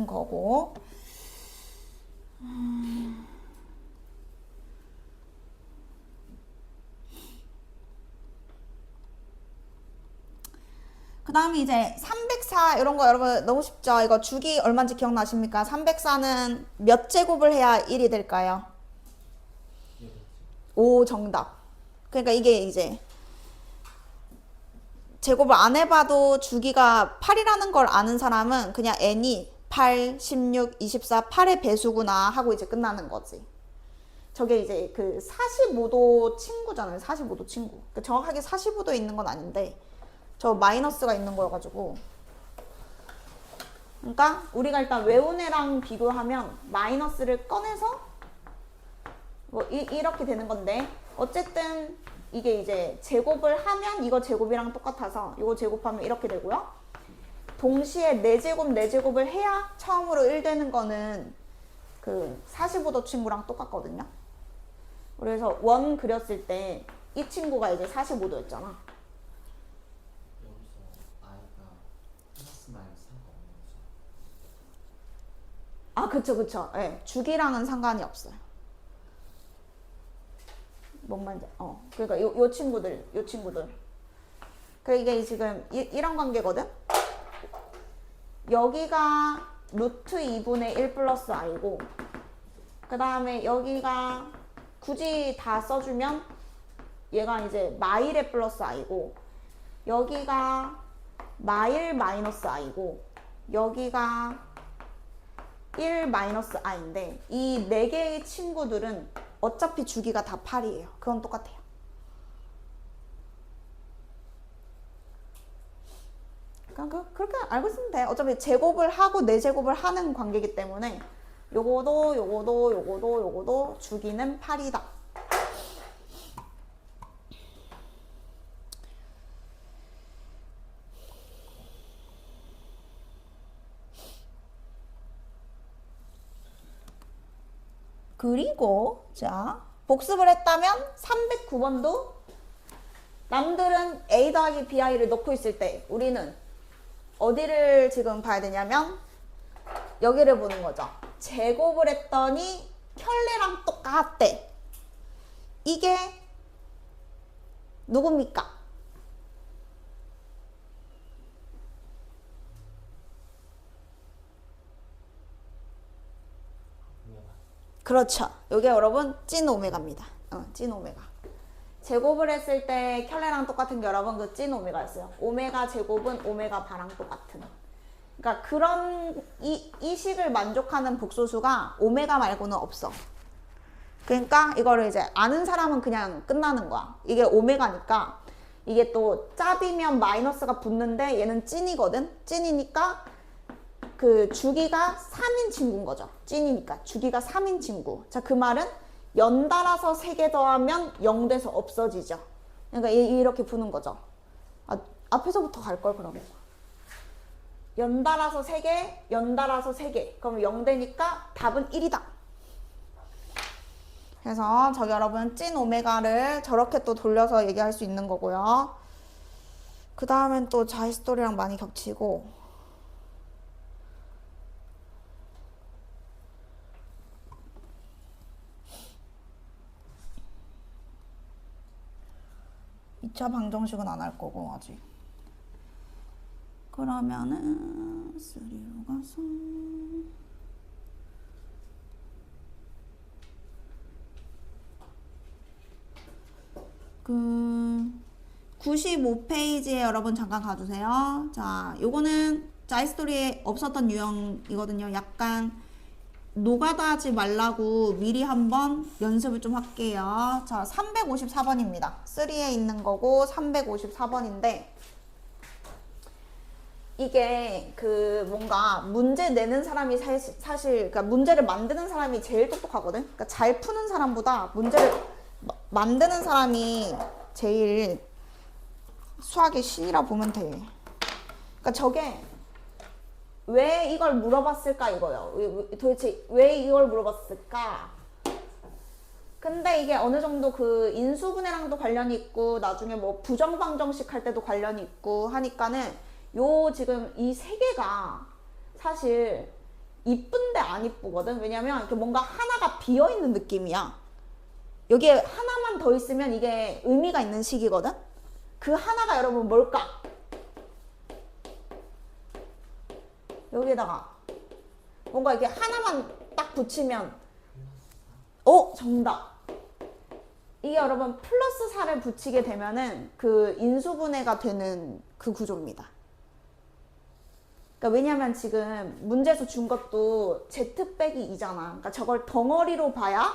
거고. 그 다음에 이제 304 이런 거 여러분 너무 쉽죠? 이거 주기 얼마인지 기억나십니까? 304는 몇 제곱을 해야 1이 될까요? 5 정답. 그러니까 이게 이제 제곱을 안 해봐도 주기가 8이라는 걸 아는 사람은 그냥 n이 8, 16, 24, 8의 배수구나 하고 이제 끝나는 거지. 저게 이제 그 45도 친구잖아요. 45도 친구. 그러니까 정확하게 45도에 있는 건 아닌데 저 마이너스가 있는 거여가지고. 그러니까 우리가 일단 외운 애랑 비교하면 마이너스를 꺼내서 뭐 이렇게 되는 건데 어쨌든 이게 이제 제곱을 하면 이거 제곱이랑 똑같아서 이거 제곱하면 이렇게 되고요. 동시에 4제곱 4제곱을 해야 처음으로 1 되는 거는 그 45도 친구랑 똑같거든요. 그래서 원 그렸을 때 이 친구가 이제 45도였잖아. 아, 그쵸, 그쵸. 예, 네, 주기랑은 상관이 없어요. 뭔 말인지, 그러니까 요 친구들. 그 이게 지금 이런 관계거든? 여기가 루트 2분의 1 플러스 i고, 그 다음에 여기가 굳이 다 써주면 얘가 이제 마일의 플러스 i고, 여기가 마일 마이너스 i고, 여기가 1 마이너스 i인데 이 4개의 친구들은 어차피 주기가 다 8이에요. 그건 똑같아요. 그러니까 그렇게 알고 있으면 돼. 어차피 제곱을 하고 4제곱을 하는 관계이기 때문에 요거도 주기는 8이다. 그리고 자 복습을 했다면 309번도 남들은 A 더하기 BI를 넣고 있을 때 우리는 어디를 지금 봐야 되냐면 여기를 보는 거죠. 제곱을 했더니 켤레랑 똑같대. 이게 누굽니까? 그렇죠. 이게 여러분 찐 오메가입니다. 찐 오메가. 제곱을 했을 때 켤레랑 똑같은 게 여러분 그 찐 오메가였어요. 오메가 제곱은 오메가 바랑 똑같은. 그러니까 그런 이 식을 만족하는 복소수가 오메가 말고는 없어. 그러니까 이거를 이제 아는 사람은 그냥 끝나는 거야. 이게 오메가니까 이게 또 짭이면 마이너스가 붙는데 얘는 찐이거든. 찐이니까 그 주기가 3인 친구인 거죠. 찐이니까 주기가 3인 친구. 자, 그 말은 연달아서 3개 더하면 0 돼서 없어지죠. 그러니까 이렇게 푸는 거죠. 앞에서부터 갈 걸 그러면. 연달아서 3개, 연달아서 3개. 그럼 0되니까 답은 1이다. 그래서 저기 여러분 찐 오메가를 저렇게 또 돌려서 얘기할 수 있는 거고요. 그 다음엔 또 자이스토리랑 많이 겹치고 2차 방정식은 안 할 거고 아직. 그러면은 3로 가서 그 95페이지에 여러분 잠깐 가주세요. 자, 요거는 자이스토리에 없었던 유형이거든요. 약간 노가다 하지 말라고 미리 한번 연습을 좀 할게요. 자, 354번입니다. 3에 있는 거고 354번인데 이게 그 뭔가 문제 내는 사람이 사실 그러니까 문제를 만드는 사람이 제일 똑똑하거든. 그러니까 잘 푸는 사람보다 문제를 만드는 사람이 제일 수학의 신이라 보면 돼. 그러니까 저게 왜 이걸 물어봤을까 이거예요. 도대체 왜 이걸 물어봤을까? 근데 이게 어느 정도 그 인수분해랑도 관련이 있고 나중에 뭐 부정방정식 할 때도 관련이 있고 하니까는 요 지금 이 3개가 사실 이쁜데 안 이쁘거든. 왜냐면 이렇게 뭔가 하나가 비어있는 느낌이야. 여기에 하나만 더 있으면 이게 의미가 있는 식이거든. 그 하나가 여러분 뭘까? 여기에다가 뭔가 이렇게 하나만 딱 붙이면 정답. 이게 여러분 플러스 4를 붙이게 되면은 그 인수분해가 되는 그 구조입니다. 그러니까 왜냐면 지금 문제에서 준 것도 z 빼기 2잖아. 그러니까 저걸 덩어리로 봐야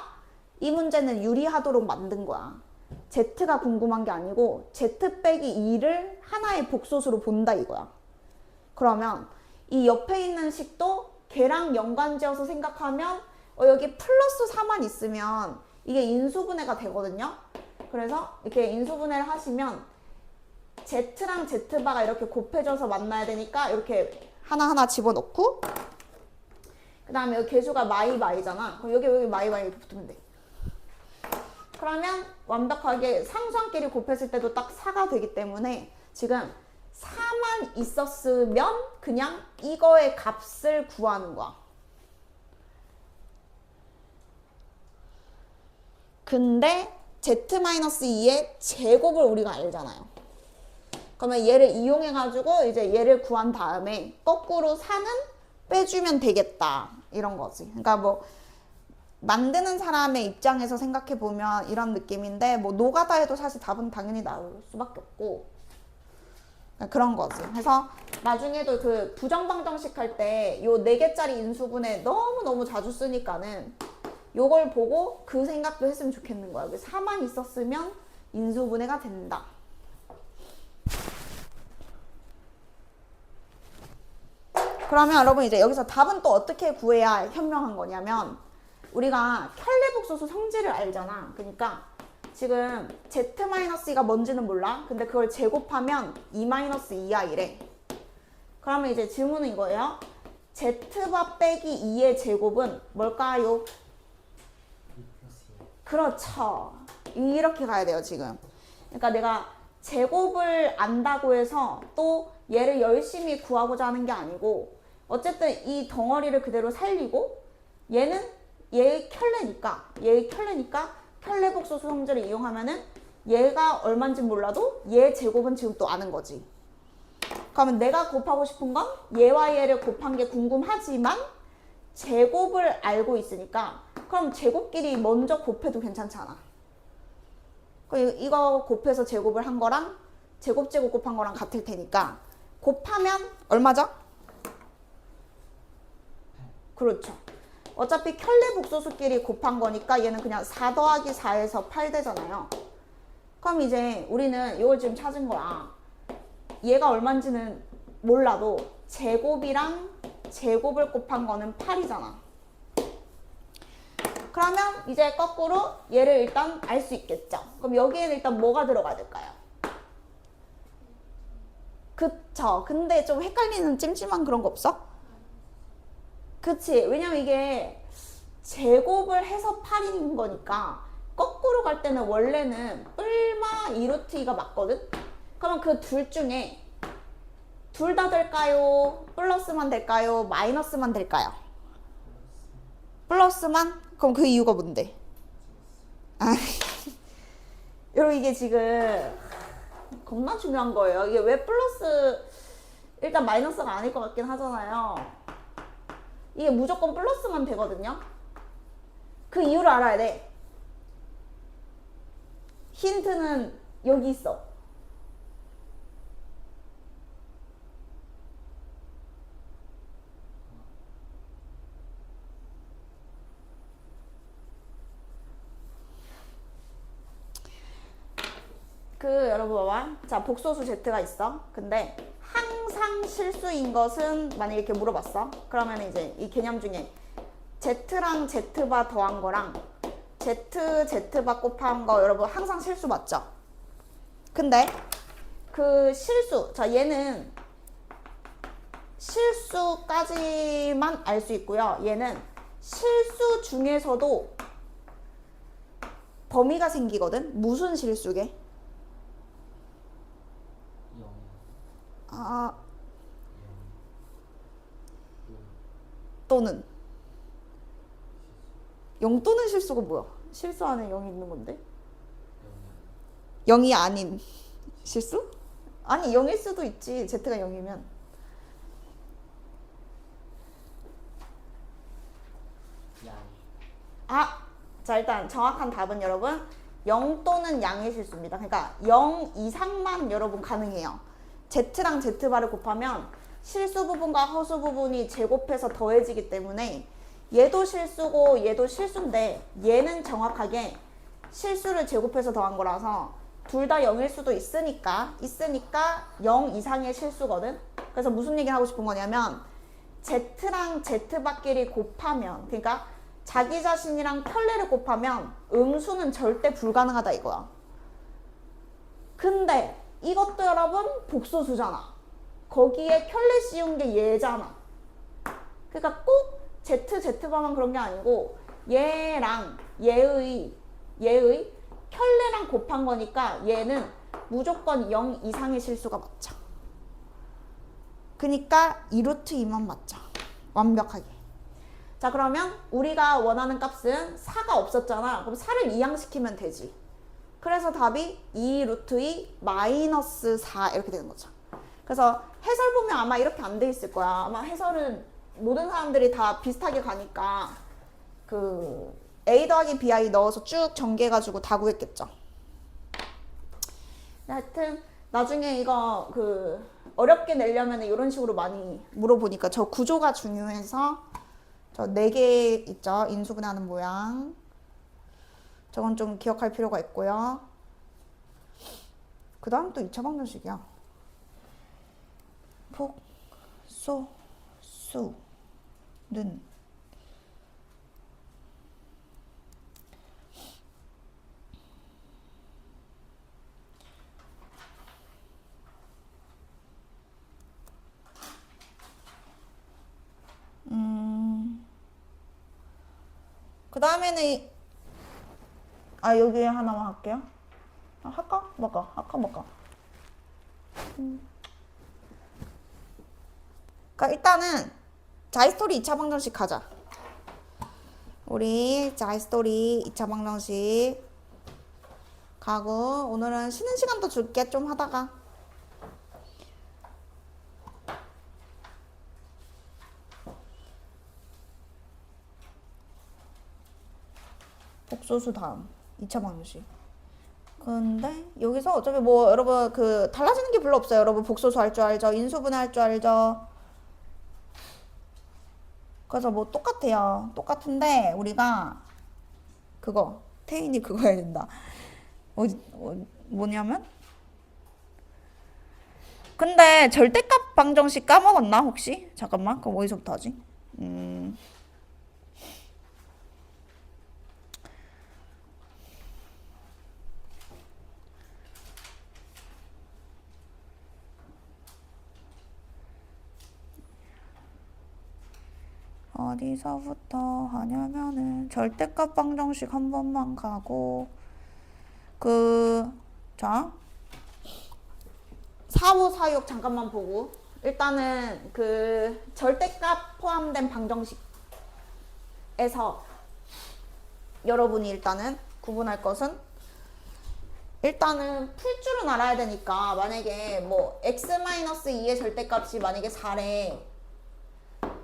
이 문제는 유리하도록 만든 거야. z가 궁금한 게 아니고 z 빼기 2를 하나의 복소수로 본다 이거야. 그러면 이 옆에 있는 식도 걔랑 연관지어서 생각하면 여기 플러스 4만 있으면 이게 인수분해가 되거든요. 그래서 이렇게 인수분해를 하시면 z랑 z바가 이렇게 곱해져서 만나야 되니까 이렇게 하나하나 집어넣고 그 다음에 여기 개수가 마이잖아. 그럼 여기 마이 이렇게 붙으면 돼. 그러면 완벽하게 상수항끼리 곱했을 때도 딱 4가 되기 때문에 지금 4만 있었으면 그냥 이거의 값을 구하는 거야. 근데 z-2의 제곱을 우리가 알잖아요. 그러면 얘를 이용해가지고 이제 얘를 구한 다음에 거꾸로 4는 빼주면 되겠다. 이런 거지. 그러니까 뭐 만드는 사람의 입장에서 생각해보면 이런 느낌인데 뭐 노가다 해도 사실 답은 당연히 나올 수밖에 없고 그런 거지. 그래서 나중에도 그 부정방정식 할 때 요 4개짜리 인수분해 너무너무 자주 쓰니까는 요걸 보고 그 생각도 했으면 좋겠는 거야. 4만 있었으면 인수분해가 된다. 그러면 여러분 이제 여기서 답은 또 어떻게 구해야 현명한 거냐면 우리가 켤레복소수 성질을 알잖아. 그러니까 지금 z-2가 뭔지는 몰라. 근데 그걸 제곱하면 2-2i 이래. 그러면 이제 질문은 이거예요. z바 빼기 2의 제곱은 뭘까요? 그렇죠. 이렇게 가야 돼요 지금. 그러니까 내가 제곱을 안다고 해서 또 얘를 열심히 구하고자 하는 게 아니고 어쨌든 이 덩어리를 그대로 살리고 얘는 얘의 켤레니까 켤레복소수 성질을 이용하면은 얘가 얼마인지 몰라도 얘 제곱은 지금 또 아는 거지. 그러면 내가 곱하고 싶은 건 얘와 얘를 곱한 게 궁금하지만 제곱을 알고 있으니까 그럼 제곱끼리 먼저 곱해도 괜찮잖아. 이거 곱해서 제곱을 한 거랑 제곱 곱한 거랑 같을 테니까 곱하면 얼마죠? 그렇죠. 어차피 켤레 복소수끼리 곱한 거니까 얘는 그냥 4 더하기 4에서 8 되잖아요. 그럼 이제 우리는 이걸 지금 찾은 거야. 얘가 얼마인지는 몰라도 제곱이랑 제곱을 곱한 거는 8이잖아. 그러면 이제 거꾸로 얘를 일단 알 수 있겠죠. 그럼 여기에는 일단 뭐가 들어가야 될까요? 그쵸. 근데 좀 헷갈리는 찜찜한 그런 거 없어? 그치. 왜냐면 이게 제곱을 해서 8인 거니까 거꾸로 갈 때는 원래는 뿔마 2루트 2가 맞거든? 그러면 그 둘 중에 둘 다 될까요? 플러스만 될까요? 마이너스만 될까요? 플러스만? 그럼 그 이유가 뭔데? 아, 여러분 이게 지금 겁나 중요한 거예요. 이게 왜 플러스, 일단 마이너스가 아닐 것 같긴 하잖아요. 이게 무조건 플러스만 되거든요. 그 이유를 알아야 돼. 힌트는 여기 있어. 여러분 봐봐. 자, 복소수 Z가 있어. 근데 항상 실수인 것은 만약에 이렇게 물어봤어. 그러면 이제 이 개념 중에 Z랑 Z바 더한 거랑 Z, Z바 곱한 거 여러분 항상 실수 맞죠? 근데 그 실수, 자 얘는 실수까지만 알 수 있고요. 얘는 실수 중에서도 범위가 생기거든? 무슨 실수게? 아, 또는 0 또는 실수가 뭐야? 실수 안에 0이 있는 건데? 0이 아닌 실수? 아니 0일 수도 있지. Z가 0이면. 자 일단 정확한 답은 여러분 0 또는 양의 실수입니다. 그러니까 0 이상만 여러분 가능해요. Z랑 Z바를 곱하면 실수 부분과 허수 부분이 제곱해서 더해지기 때문에 얘도 실수고 얘도 실수인데 얘는 정확하게 실수를 제곱해서 더한 거라서 둘 다 0일 수도 있으니까 0 이상의 실수거든. 그래서 무슨 얘기를 하고 싶은 거냐면 Z랑 Z바끼리 곱하면, 그러니까 자기 자신이랑 편례를 곱하면 음수는 절대 불가능하다 이거야. 근데 이것도 여러분 복소수잖아. 거기에 편례 씌운 게 얘잖아. 그러니까 꼭 Z바만 그런 게 아니고 얘랑 얘의 편례랑 곱한 거니까 얘는 무조건 0 이상의 실수가 맞죠. 그러니까 2루트 2만 맞죠. 완벽하게. 자 그러면 우리가 원하는 값은 4가 없었잖아. 그럼 4를 이항시키면 되지. 그래서 답이 2루트 2 마이너스 4 이렇게 되는 거죠. 그래서 해설 보면 아마 이렇게 안 돼 있을 거야. 아마 해설은 모든 사람들이 다 비슷하게 가니까 그 A 더하기 BI 넣어서 쭉 전개해가지고 다 구했겠죠. 하여튼 나중에 이거 그 어렵게 내려면 이런 식으로 많이 물어보니까 저 구조가 중요해서 저 4개 있죠. 인수분해하는 모양. 저건 좀 기억할 필요가 있고요. 그 다음 또 2차 방정식이야. 폭, 소, 수, 는. 그 다음에는 여기 하나만 할게요. 할까? 말까? 그러니까 일단은 자이스토리 2차 방정식 가자. 우리 자이스토리 2차 방정식 가고 오늘은 쉬는 시간도 줄게. 좀 하다가 복소수 다음 2차 방정식. 근데 여기서 어차피 뭐 여러분 그 달라지는 게 별로 없어요. 여러분 복소수 할 줄 알죠? 인수분해 할 줄 알죠? 그래서 뭐 똑같아요. 똑같은데 우리가 그거 태인이 그거 해야 된다. 뭐냐면 근데 절대값 방정식 까먹었나 혹시? 잠깐만 그럼 어디서부터 하지? 어디서부터 하냐면은 절대값 방정식 한 번만 가고 자 4, 5, 4, 6 잠깐만 보고 일단은 그 절대값 포함된 방정식에서 여러분이 일단은 구분할 것은 일단은 풀 줄은 알아야 되니까 만약에 뭐 x-2의 절대값이 만약에 4래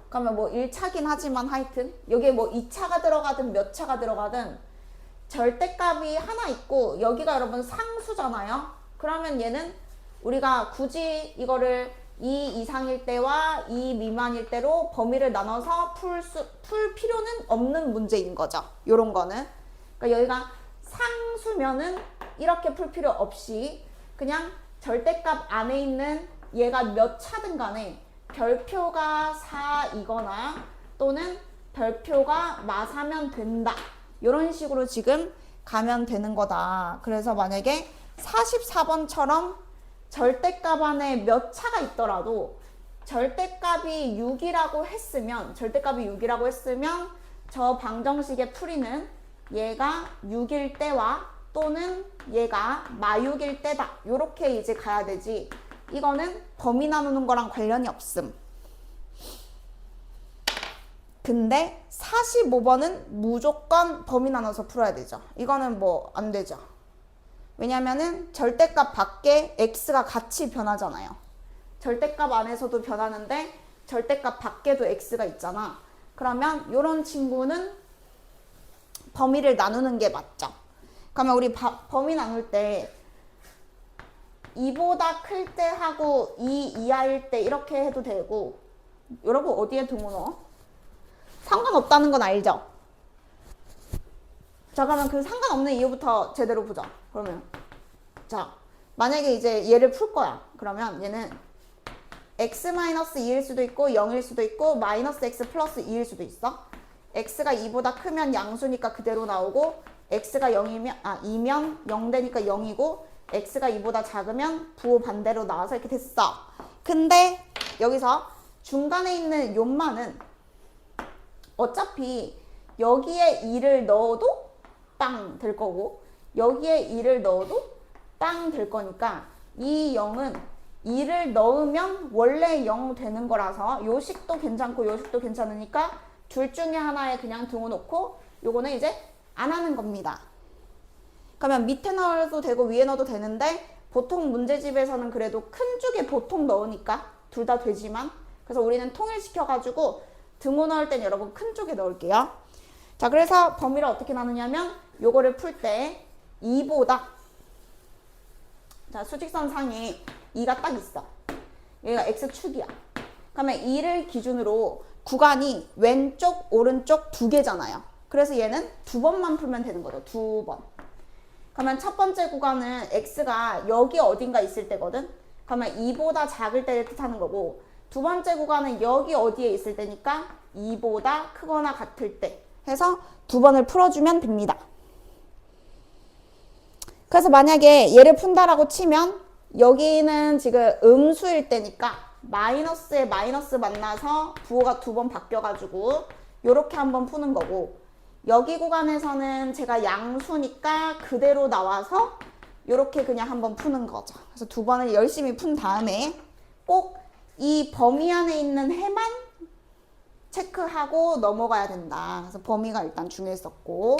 그러면 뭐 1차긴 하지만 하여튼 여기에 뭐 2차가 들어가든 몇 차가 들어가든 절대값이 하나 있고 여기가 여러분 상수잖아요. 그러면 얘는 우리가 굳이 이거를 2 이상일 때와 2 미만일 때로 범위를 나눠서 풀 필요는 없는 문제인 거죠. 요런 거는. 그러니까 여기가 상수면은 이렇게 풀 필요 없이 그냥 절대값 안에 있는 얘가 몇 차든 간에 별표가 4이거나 또는 별표가 마사면 된다. 이런 식으로 지금 가면 되는 거다. 그래서 만약에 44번처럼 절대값 안에 몇 차가 있더라도 절대값이 6이라고 했으면 저 방정식의 풀이는 얘가 6일 때와 또는 얘가 마6일 때다. 요렇게 이제 가야 되지. 이거는 범위 나누는 거랑 관련이 없음. 근데 45번은 무조건 범위 나눠서 풀어야 되죠. 이거는 뭐 안 되죠. 왜냐면은 절대값 밖에 x가 같이 변하잖아요. 절대값 안에서도 변하는데 절대값 밖에도 x가 있잖아. 그러면 요런 친구는 범위를 나누는 게 맞죠. 그러면 우리 범위 나눌 때 2보다 클 때 하고 2 이하일 때 이렇게 해도 되고 여러분 어디에 등호 넣어? 상관없다는 건 알죠? 자 그러면 그 상관없는 이유부터 제대로 보자. 그러면 자 만약에 이제 얘를 풀 거야. 그러면 얘는 x-2일 수도 있고 0일 수도 있고 마이너스 x 플러스 2일 수도 있어. x가 2보다 크면 양수니까 그대로 나오고 x가 2면 0 되니까 0이고 x가 2보다 작으면 부호 반대로 나와서 이렇게 됐어. 근데 여기서 중간에 있는 요만은 어차피 여기에 2를 넣어도 빵 될 거고 여기에 2를 넣어도 빵 될 거니까 이 0은 2를 넣으면 원래 0 되는 거라서 요 식도 괜찮고 요 식도 괜찮으니까 둘 중에 하나에 그냥 등호 놓고 요거는 이제 안 하는 겁니다. 그러면 밑에 넣어도 되고 위에 넣어도 되는데 보통 문제집에서는 그래도 큰 쪽에 보통 넣으니까 둘 다 되지만 그래서 우리는 통일시켜가지고 등호 넣을 땐 여러분 큰 쪽에 넣을게요. 자 그래서 범위를 어떻게 나누냐면 요거를 풀 때 2보다 자 수직선 상에 2가 딱 있어. 여기가 x축이야. 그러면 2를 기준으로 구간이 왼쪽 오른쪽 두 개잖아요. 그래서 얘는 두 번만 풀면 되는 거죠. 두 번. 그러면 첫 번째 구간은 x가 여기 어딘가 있을 때거든. 그러면 2보다 작을 때를 뜻하는 거고 두 번째 구간은 여기 어디에 있을 때니까 2보다 크거나 같을 때 해서 두 번을 풀어주면 됩니다. 그래서 만약에 얘를 푼다라고 치면 여기는 지금 음수일 때니까 마이너스에 마이너스 만나서 부호가 두 번 바뀌어가지고 요렇게 한번 푸는 거고 여기 구간에서는 제가 양수니까 그대로 나와서 요렇게 그냥 한번 푸는 거죠. 그래서 두 번을 열심히 푼 다음에 꼭 이 범위 안에 있는 해만 체크하고 넘어가야 된다. 그래서 범위가 일단 중요했었고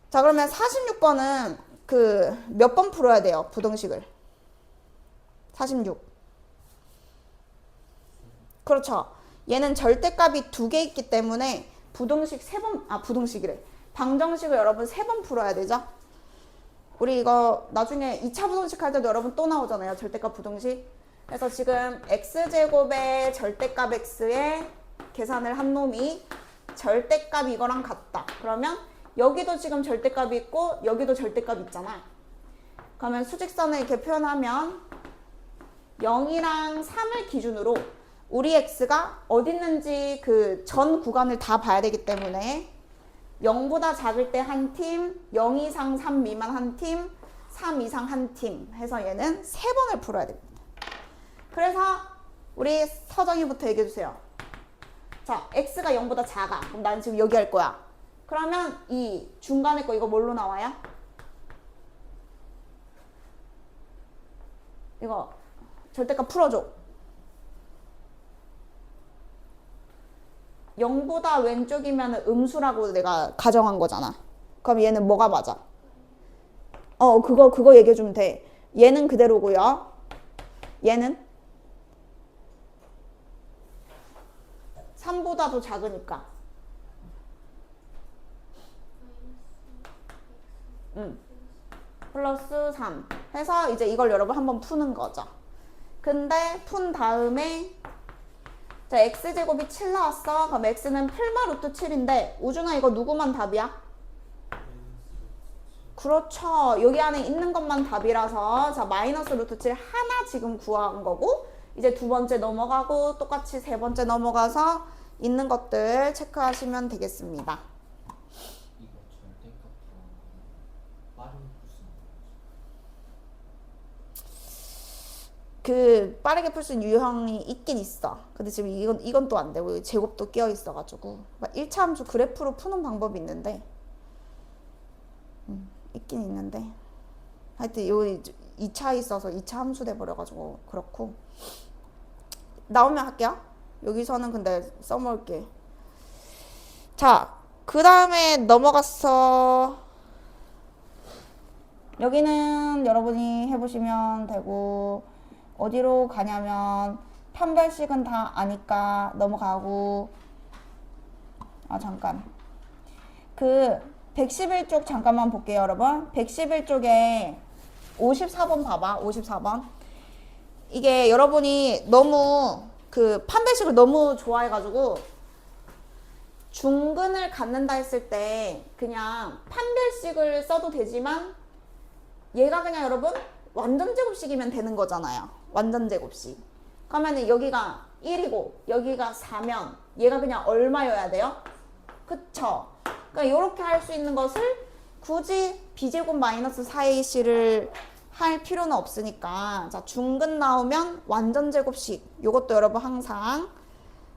자 그러면 46번은 그 몇 번 풀어야 돼요? 부등식을 46 그렇죠. 얘는 절대값이 두 개 있기 때문에 부등식 부등식이래. 방정식을 여러분 3번 풀어야 되죠. 우리 이거 나중에 2차 부등식 할 때도 여러분 또 나오잖아요. 절대값 부등식. 그래서 지금 x제곱의 절대값 x에 계산을 한 놈이 절대값 이거랑 같다. 그러면 여기도 지금 절대값이 있고 여기도 절대값이 있잖아. 그러면 수직선을 이렇게 표현하면 0이랑 3을 기준으로 우리 x가 어디 있는지 그 전 구간을 다 봐야 되기 때문에 0보다 작을 때 한 팀, 0 이상 3 미만 한 팀, 3 이상 한 팀 해서 얘는 3번을 풀어야 됩니다. 그래서 우리 서정이부터 얘기해 주세요. 자, x가 0보다 작아. 그럼 나는 지금 여기 할 거야. 그러면 이 중간에 거 이거 뭘로 나와요? 이거 절대값 풀어줘. 0보다 왼쪽이면 음수라고 내가 가정한 거잖아. 그럼 얘는 뭐가 맞아? 그거 얘기해주면 돼. 얘는 그대로고요. 얘는 3보다 더 작으니까. 플러스 3 해서 이제 이걸 여러분 한번 푸는 거죠. 근데 푼 다음에 자, x제곱이 7 나왔어. 그럼 x는 풀마 루트 7인데 우준아 이거 누구만 답이야? 그렇죠. 여기 안에 있는 것만 답이라서 자, 마이너스 루트 7 하나 지금 구한 거고 이제 두 번째 넘어가고 똑같이 세 번째 넘어가서 있는 것들 체크하시면 되겠습니다. 이거 절대값으로 빠른 풀수 그 빠르게 풀 수 있는 유형이 있긴 있어. 근데 지금 이건 또 안 되고 제곱도 끼어 있어가지고 1차 함수 그래프로 푸는 방법이 있는데 있긴 있는데 하여튼 요 2차 있어서 2차 함수 돼버려가지고 그렇고 나오면 할게요. 여기서는 근데 써먹을게. 자, 그 다음에 넘어갔어. 여기는 여러분이 해보시면 되고 어디로 가냐면 판별식은 다 아니까 넘어가고 잠깐 그 111쪽 잠깐만 볼게요 여러분. 111쪽에 54번 봐봐. 54번 이게 여러분이 너무 그 판별식을 너무 좋아해가지고 중근을 갖는다 했을 때 그냥 판별식을 써도 되지만 얘가 그냥 여러분 완전 제곱식이면 되는 거잖아요. 완전 제곱식. 그러면 여기가 1이고 여기가 4면 얘가 그냥 얼마여야 돼요? 그쵸? 그러니까 이렇게 할 수 있는 것을 굳이 b제곱 마이너스 4ac를 할 필요는 없으니까 자, 중근 나오면 완전 제곱식 요것도 여러분 항상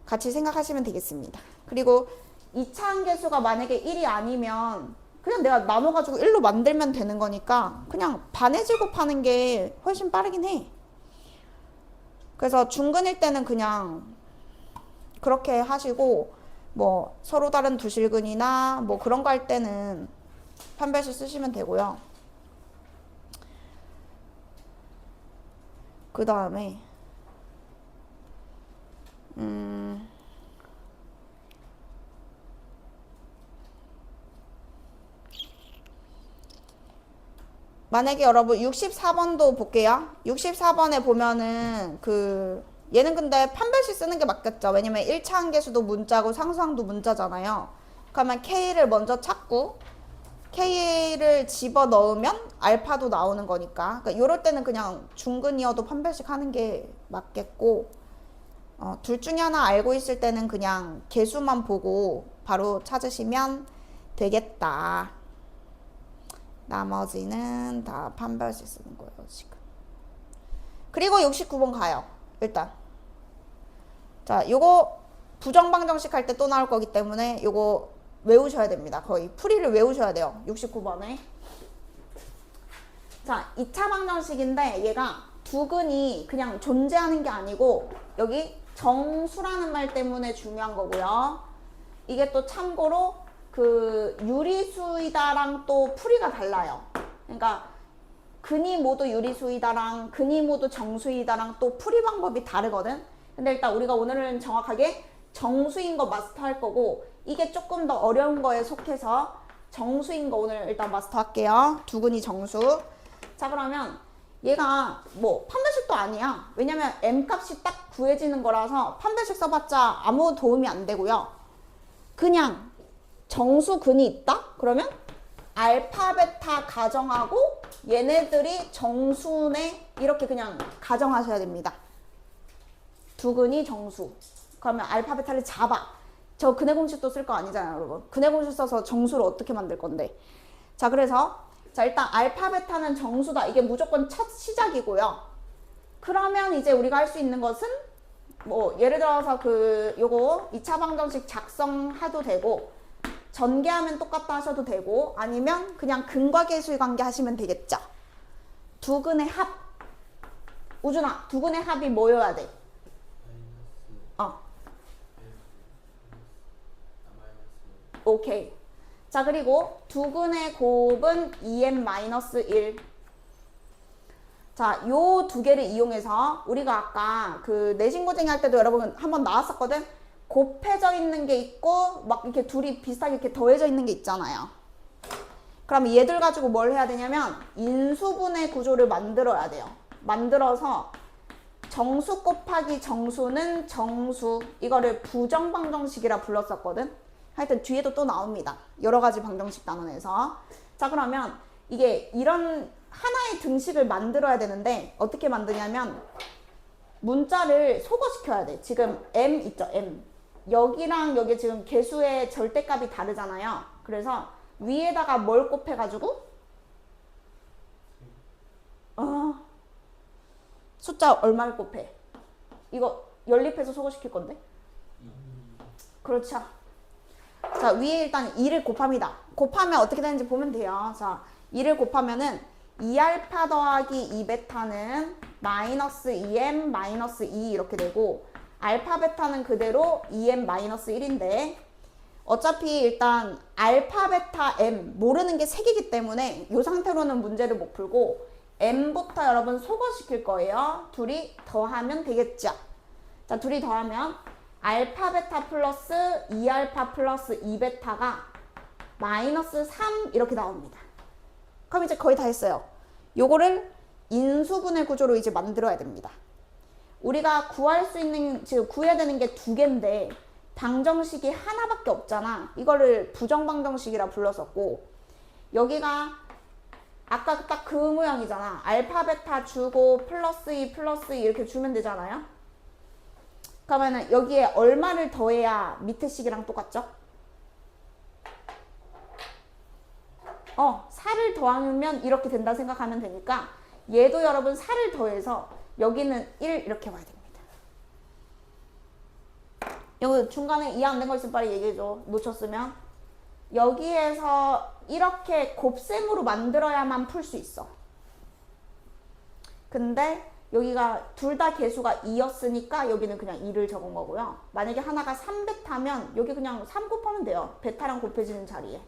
같이 생각하시면 되겠습니다. 그리고 2차 함계수가 만약에 1이 아니면 그냥 내가 나눠가지고 1로 만들면 되는 거니까 그냥 반의 제곱하는 게 훨씬 빠르긴 해. 그래서 중근일 때는 그냥 그렇게 하시고 뭐 서로 다른 두실근이나 뭐 그런 거 할 때는 판별식 쓰시면 되고요. 그 다음에 만약에 여러분 64번도 볼게요. 64번에 보면은 얘는 근데 판별식 쓰는 게 맞겠죠. 왜냐면 1차 함계수도 문자고 상수항도 문자잖아요. 그러면 K를 먼저 찾고 K를 집어넣으면 알파도 나오는 거니까. 그러니까 이럴 때는 그냥 중근이어도 판별식 하는 게 맞겠고 둘 중에 하나 알고 있을 때는 그냥 개수만 보고 바로 찾으시면 되겠다. 나머지는 다 판별식 쓰는 거예요 지금. 그리고 69번 가요. 일단 자, 요거 부정방정식 할 때 또 나올 거기 때문에 요거 외우셔야 됩니다. 거의 풀이를 외우셔야 돼요. 69번에 자, 2차 방정식인데 얘가 두근이 그냥 존재하는 게 아니고 여기 정수라는 말 때문에 중요한 거고요. 이게 또 참고로 그 유리수이다랑 또 풀이가 달라요. 그러니까 근이 모두 유리수이다랑 근이 모두 정수이다랑 또 풀이 방법이 다르거든. 근데 일단 우리가 오늘은 정확하게 정수인 거 마스터할 거고 이게 조금 더 어려운 거에 속해서 정수인 거 오늘 일단 마스터 할게요. 두근이 정수. 자, 그러면 얘가 뭐 판별식도 아니야. 왜냐면 m값이 딱 구해지는 거라서 판별식 써봤자 아무 도움이 안 되고요. 그냥 정수 근이 있다? 그러면 알파, 베타 가정하고 얘네들이 정수네 이렇게 그냥 가정하셔야 됩니다. 두근이 정수. 그러면 알파, 베타를 잡아. 저 근해 공식도 쓸 거 아니잖아요, 여러분. 근해 공식 써서 정수를 어떻게 만들 건데. 자, 그래서 자, 일단 알파, 베타는 정수다. 이게 무조건 첫 시작이고요. 그러면 이제 우리가 할 수 있는 것은 뭐 예를 들어서 그 요거 2차 방정식 작성해도 되고 전개하면 똑같다 하셔도 되고 아니면 그냥 근과 계수의 관계 하시면 되겠죠. 두 근의 합. 우준아, 두 근의 합이 뭐여야 돼? 마이너스 어, 마이너스 오케이. 자, 그리고 두 근의 곱은 2n-1. 자, 요 두 개를 이용해서 우리가 아까 그 내신고쟁이 할 때도 여러분 한번 나왔었거든? 곱해져 있는 게 있고 막 이렇게 둘이 비슷하게 이렇게 더해져 있는 게 있잖아요. 그럼 얘들 가지고 뭘 해야 되냐면 인수분해 구조를 만들어야 돼요. 만들어서 정수 곱하기 정수는 정수, 이거를 부정방정식이라 불렀었거든. 하여튼 뒤에도 또 나옵니다. 여러 가지 방정식 단원에서. 자, 그러면 이게 이런 하나의 등식을 만들어야 되는데 어떻게 만드냐면 문자를 소거시켜야 돼. 지금 m 있죠, m. 여기랑 여기 지금 개수의 절대값이 다르잖아요. 그래서 위에다가 뭘 곱해가지고 숫자 얼마를 곱해? 이거 연립해서 소거시킬 건데? 그렇죠. 자, 위에 일단 2를 곱합니다. 곱하면 어떻게 되는지 보면 돼요. 자, 2를 곱하면은 2알파 더하기 2베타는 마이너스 2m 마이너스 2 이렇게 되고 알파 베타는 그대로 2m 마이너스 1인데 어차피 일단 알파 베타 m 모르는 게 3개이기 때문에 이 상태로는 문제를 못 풀고 m부터 여러분 소거시킬 거예요. 둘이 더하면 되겠죠. 자, 둘이 더하면 알파 베타 플러스 2알파 플러스 2베타가 마이너스 3 이렇게 나옵니다. 그럼 이제 거의 다 했어요. 요거를 인수분해 구조로 이제 만들어야 됩니다. 우리가 구할 수 있는, 지금 구해야 되는 게 두 개인데 방정식이 하나밖에 없잖아. 이거를 부정방정식이라 불렀었고 여기가 아까 딱 그 모양이잖아. 알파 베타 주고 플러스 2 플러스 2 이렇게 주면 되잖아요. 그러면은 여기에 얼마를 더해야 밑에 식이랑 똑같죠? 4를 더하면 이렇게 된다 생각하면 되니까 얘도 여러분 4를 더해서 여기는 1 이렇게 와야 됩니다. 여기 중간에 이해 안 된 거 있으면 빨리 얘기해줘. 놓쳤으면. 여기에서 이렇게 곱셈으로 만들어야만 풀 수 있어. 근데 여기가 둘 다 개수가 2였으니까 여기는 그냥 2를 적은 거고요. 만약에 하나가 3베타면 여기 그냥 3 곱하면 돼요. 베타랑 곱해지는 자리에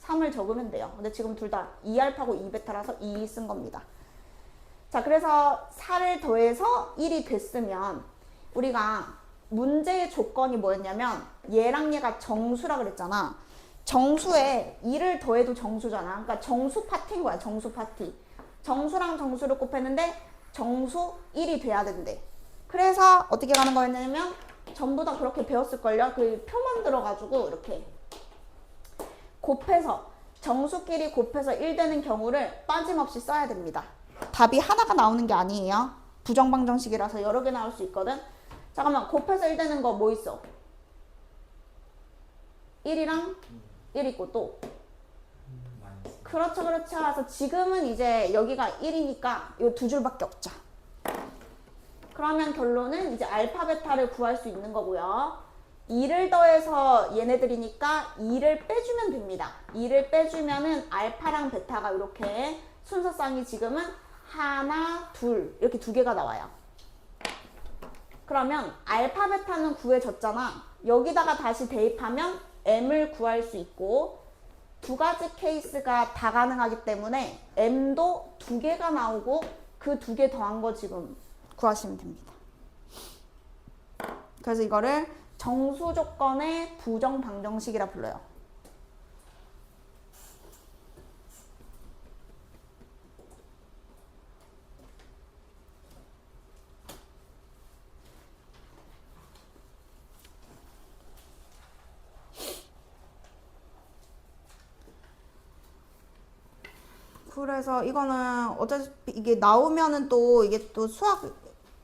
3을 적으면 돼요. 근데 지금 둘 다 2알파고 2베타라서 2 쓴 겁니다. 자, 그래서 4를 더해서 1이 됐으면 우리가 문제의 조건이 뭐였냐면 얘랑 얘가 정수라 그랬잖아. 정수에 2를 더해도 정수잖아. 그러니까 정수 파티인 거야. 정수 파티. 정수랑 정수를 곱했는데 정수 1이 돼야 된대. 그래서 어떻게 가는 거였냐면 전부 다 그렇게 배웠을걸요. 그 표 만들어가지고 이렇게 곱해서 정수끼리 곱해서 1 되는 경우를 빠짐없이 써야 됩니다. 답이 하나가 나오는 게 아니에요. 부정방정식이라서 여러 개 나올 수 있거든. 잠깐만, 곱해서 1 되는 거 뭐 있어? 1이랑 1 있고 또 마이너스 그렇죠, 그렇죠. 그래서 지금은 이제 여기가 1이니까 이 두 줄밖에 없죠. 그러면 결론은 이제 알파 베타를 구할 수 있는 거고요. 2를 더해서 얘네들이니까 2를 빼주면 됩니다. 2를 빼주면은 알파랑 베타가 이렇게 순서상이 지금은 하나, 둘 이렇게 두 개가 나와요. 그러면 알파 베타는 구해졌잖아. 여기다가 다시 대입하면 m을 구할 수 있고 두 가지 케이스가 다 가능하기 때문에 m도 두 개가 나오고 그 두 개 더한 거 지금 구하시면 됩니다. 그래서 이거를 정수 조건의 부정 방정식이라 불러요. 그래서 이거는 어차피 이게 나오면은 또 이게 또 수학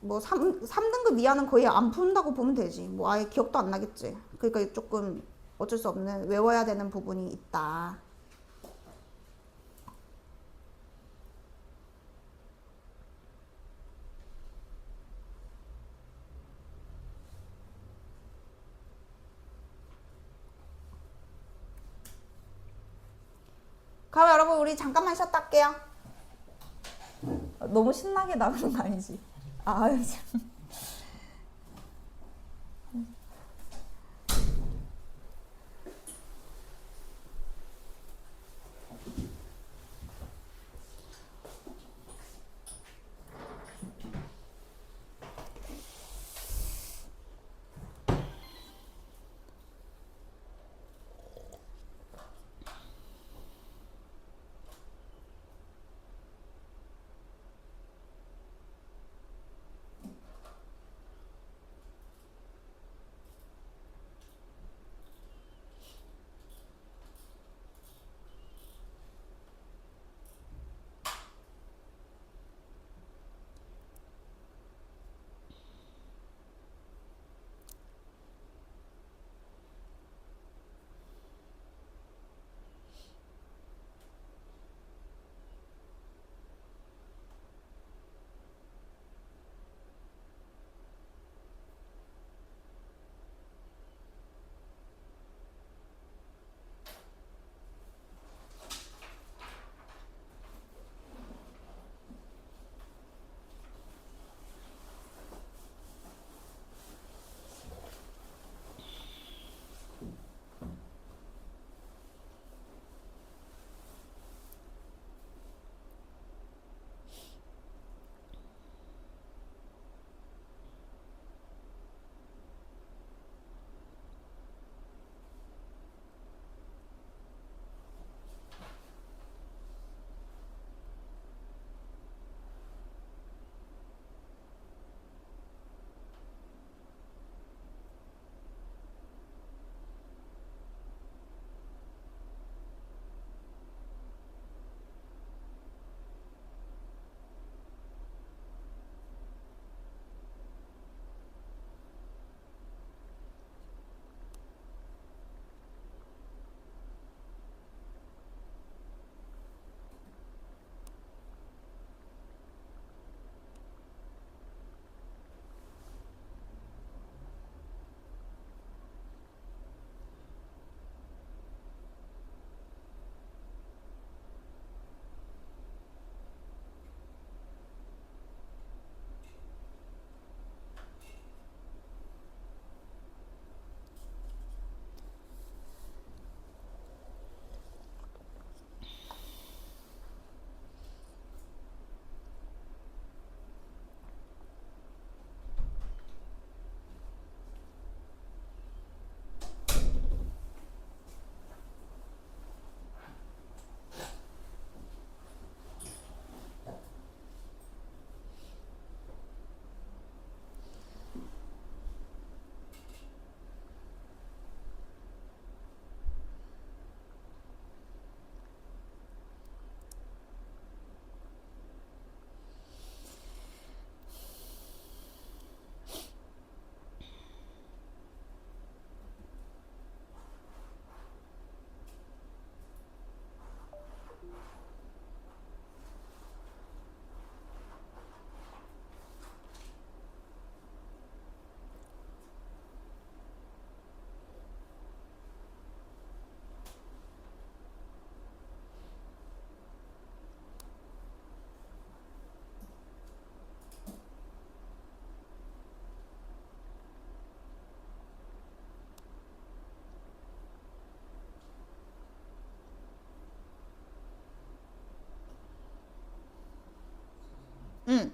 뭐 3등급 이하는 거의 안 푼다고 보면 되지. 뭐 아예 기억도 안 나겠지. 그러니까 조금 어쩔 수 없는 외워야 되는 부분이 있다. 그럼 여러분 우리 잠깐만 쉬었다 할게요. 너무 신나게 나가는 거 아니지? 아, 참. 응.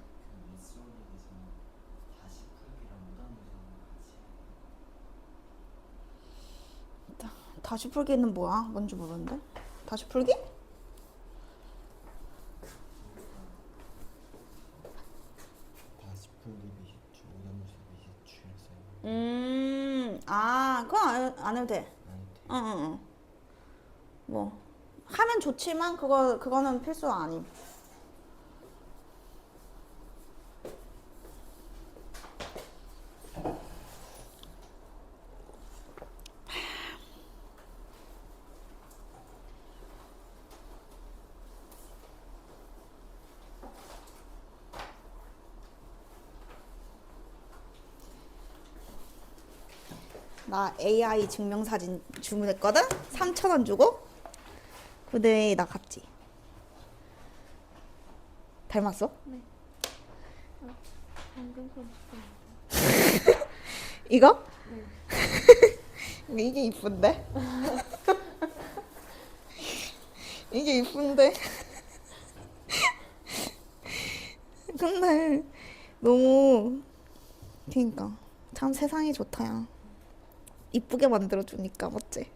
다시 풀기는 뭐야? 뭔지 모르는데? 다시 풀기? 다시 풀기 미시추 오답문제 미시추 이랬어요. 그건 안 해도 돼. 아니 돼. 응. 뭐 하면 좋지만 그거는 필수 아님. 나 AI 증명사진 주문했거든? 3,000원 주고. 근데 나 같지? 닮았어? 방금 건 싶었는데. 이거? 이게 이쁜데? 이게 이쁜데? 근데 너무 그니까 참 세상이 좋다 야. 이쁘게 만들어주니까 맞지?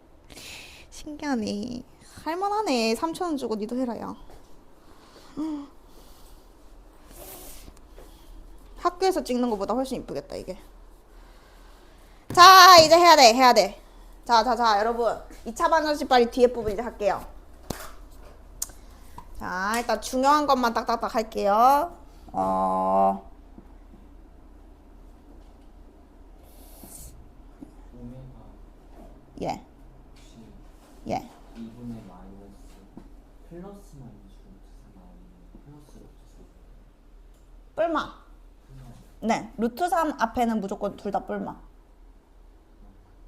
신기하네. 할만하네. 3,000원 주고 니도 해라 야. 학교에서 찍는 것보다 훨씬 이쁘겠다 이게. 자 이제 해야 돼. 자 여러분 2차 방정식 빨리 뒤에 부분 이제 할게요. 자 일단 중요한 것만 딱딱딱 할게요. 오메가 예. 혹시 예. 2분의 마이너스 플러스만 루트 4 나오는 플러스 루트 4 뿔마. 네. 루트 3 앞에는 무조건 둘 다 뿔마.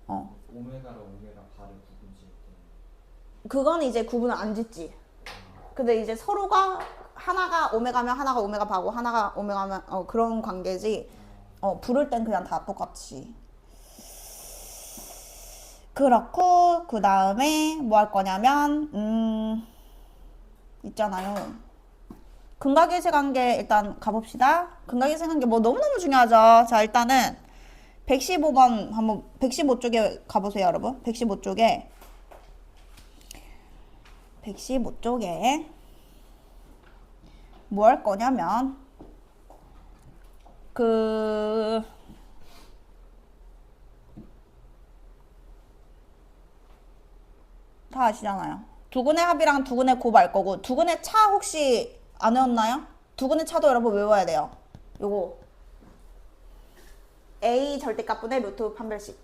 오메가랑 오메가 바를 구분 지을 때 그건 이제 구분을 안 짓지. 근데 이제 서로가 하나가 오메가면 하나가 오메가 바고 하나가 오메가면 그런 관계지. 부를 땐 그냥 다 똑같이. 그렇고 그 다음에 뭐 할 거냐면 있잖아요. 근각일치 관계 일단 가봅시다. 근각일치 관계 뭐 너무너무 중요하죠. 자 일단은 115번 한번 115쪽에 가보세요 여러분. 115쪽에 뭐 할 거냐면 다 아시잖아요. 두근의 합이랑 두근의 곱 알 거고 두근의 차 혹시 안 외웠나요? 두근의 차도 여러분 외워야 돼요. 요거 A 절대값분의 루트 판별식.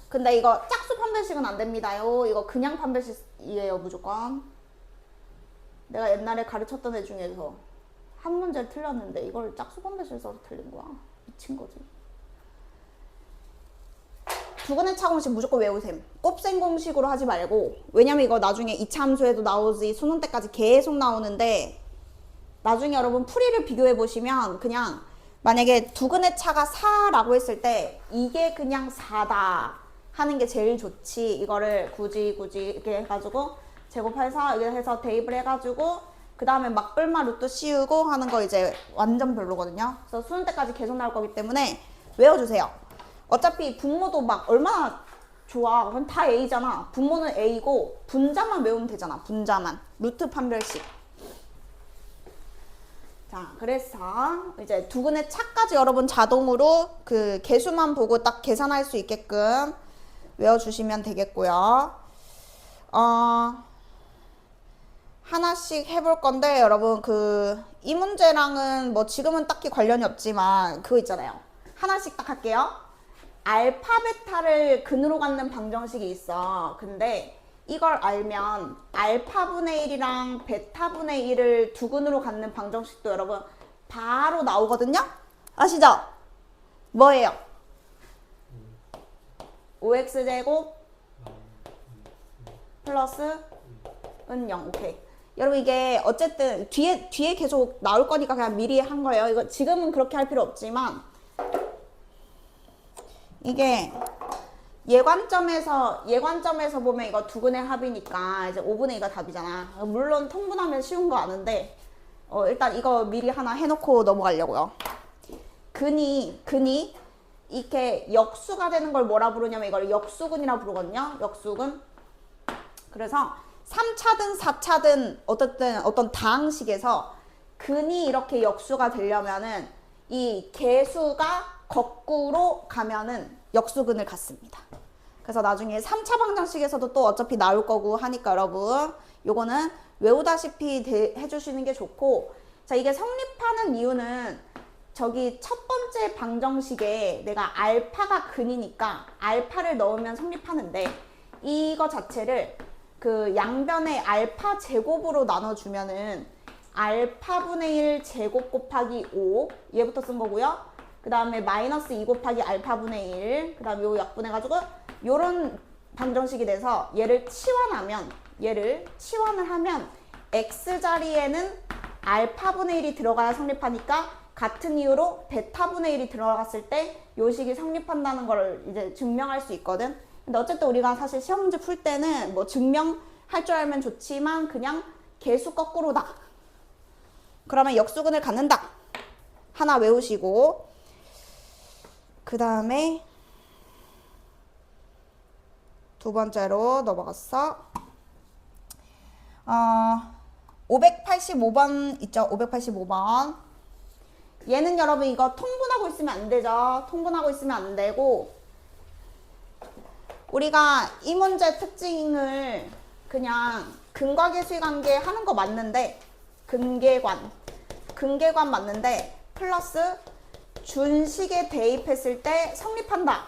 근데 이거 짝수 판별식은 안 됩니다요. 이거 그냥 판별식이에요 무조건. 내가 옛날에 가르쳤던 애 중에서 한 문제를 틀렸는데 이걸 짝수 판별식 써서 틀린 거야. 미친 거지. 두근의 차 공식 무조건 외우셈. 곱셈 공식으로 하지 말고. 왜냐면 이거 나중에 이차 함수에도 나오지 수능 때까지 계속 나오는데 나중에 여러분 풀이를 비교해 보시면 그냥 만약에 두근의 차가 4라고 했을 때 이게 그냥 4다 하는 게 제일 좋지. 이거를 굳이 이렇게 해가지고 제곱해서 이렇게 해서 대입을 해가지고 그 다음에 막 뿔마 루트 씌우고 하는 거 이제 완전 별로거든요. 그래서 수능 때까지 계속 나올 거기 때문에 외워주세요. 어차피 분모도 막 얼마나 좋아. 그럼 다 A잖아. 분모는 A고 분자만 외우면 되잖아. 분자만. 루트 판별식. 자, 그래서 이제 두근의 차까지 여러분 자동으로 그 개수만 보고 딱 계산할 수 있게끔 외워주시면 되겠고요. 하나씩 해볼 건데 여러분 이 문제랑은 뭐 지금은 딱히 관련이 없지만 그거 있잖아요. 하나씩 딱 할게요. 알파 베타를 근으로 갖는 방정식이 있어. 근데 이걸 알면 알파분의 1이랑 베타분의 1을 두근으로 갖는 방정식도 여러분 바로 나오거든요? 아시죠? 뭐예요? 5x제곱 플러스 은 0. 오케이. 여러분 이게 어쨌든 뒤에 계속 나올 거니까 그냥 미리 한 거예요. 이거 지금은 그렇게 할 필요 없지만 이게 예관점에서 보면 이거 두근의 합이니까 이제 5분의 2가 답이잖아. 물론 통분하면 쉬운 거 아는데 일단 이거 미리 하나 해놓고 넘어가려고요. 근이 이렇게 역수가 되는 걸 뭐라 부르냐면 이걸 역수근이라 부르거든요. 역수근. 그래서 3차든 4차든 어쨌든 어떤 다항식에서 근이 이렇게 역수가 되려면은 이 개수가 거꾸로 가면은 역수근을 갖습니다. 그래서 나중에 3차 방정식에서도 또 어차피 나올 거고 하니까 여러분 요거는 외우다시피 해주시는 게 좋고, 자 이게 성립하는 이유는 저기 첫 번째 방정식에 내가 알파가 근이니까 알파를 넣으면 성립하는데 이거 자체를 그 양변의 알파 제곱으로 나눠주면은 알파분의 1 제곱 곱하기 5 얘부터 쓴 거고요. 그 다음에 마이너스 2 곱하기 알파분의 1 그 다음에 요 약분해가지고 요런 방정식이 돼서 얘를 치환하면 얘를 치환을 하면 X자리에는 알파분의 1이 들어가야 성립하니까 같은 이유로 베타분의 1이 들어갔을 때 요식이 성립한다는 걸 이제 증명할 수 있거든. 근데 어쨌든 우리가 사실 시험 문제 풀 때는 뭐 증명할 줄 알면 좋지만 그냥 개수 거꾸로다. 그러면 역수근을 갖는다. 하나 외우시고 그 다음에 두 번째로 넘어갔어. 585번 있죠? 585번. 얘는 여러분 이거 통분하고 있으면 안 되죠? 통분하고 있으면 안 되고 우리가 이 문제 특징을 그냥 근과계수의 관계 하는 거 맞는데 근계관 맞는데 플러스 준식에 대입했을 때 성립한다.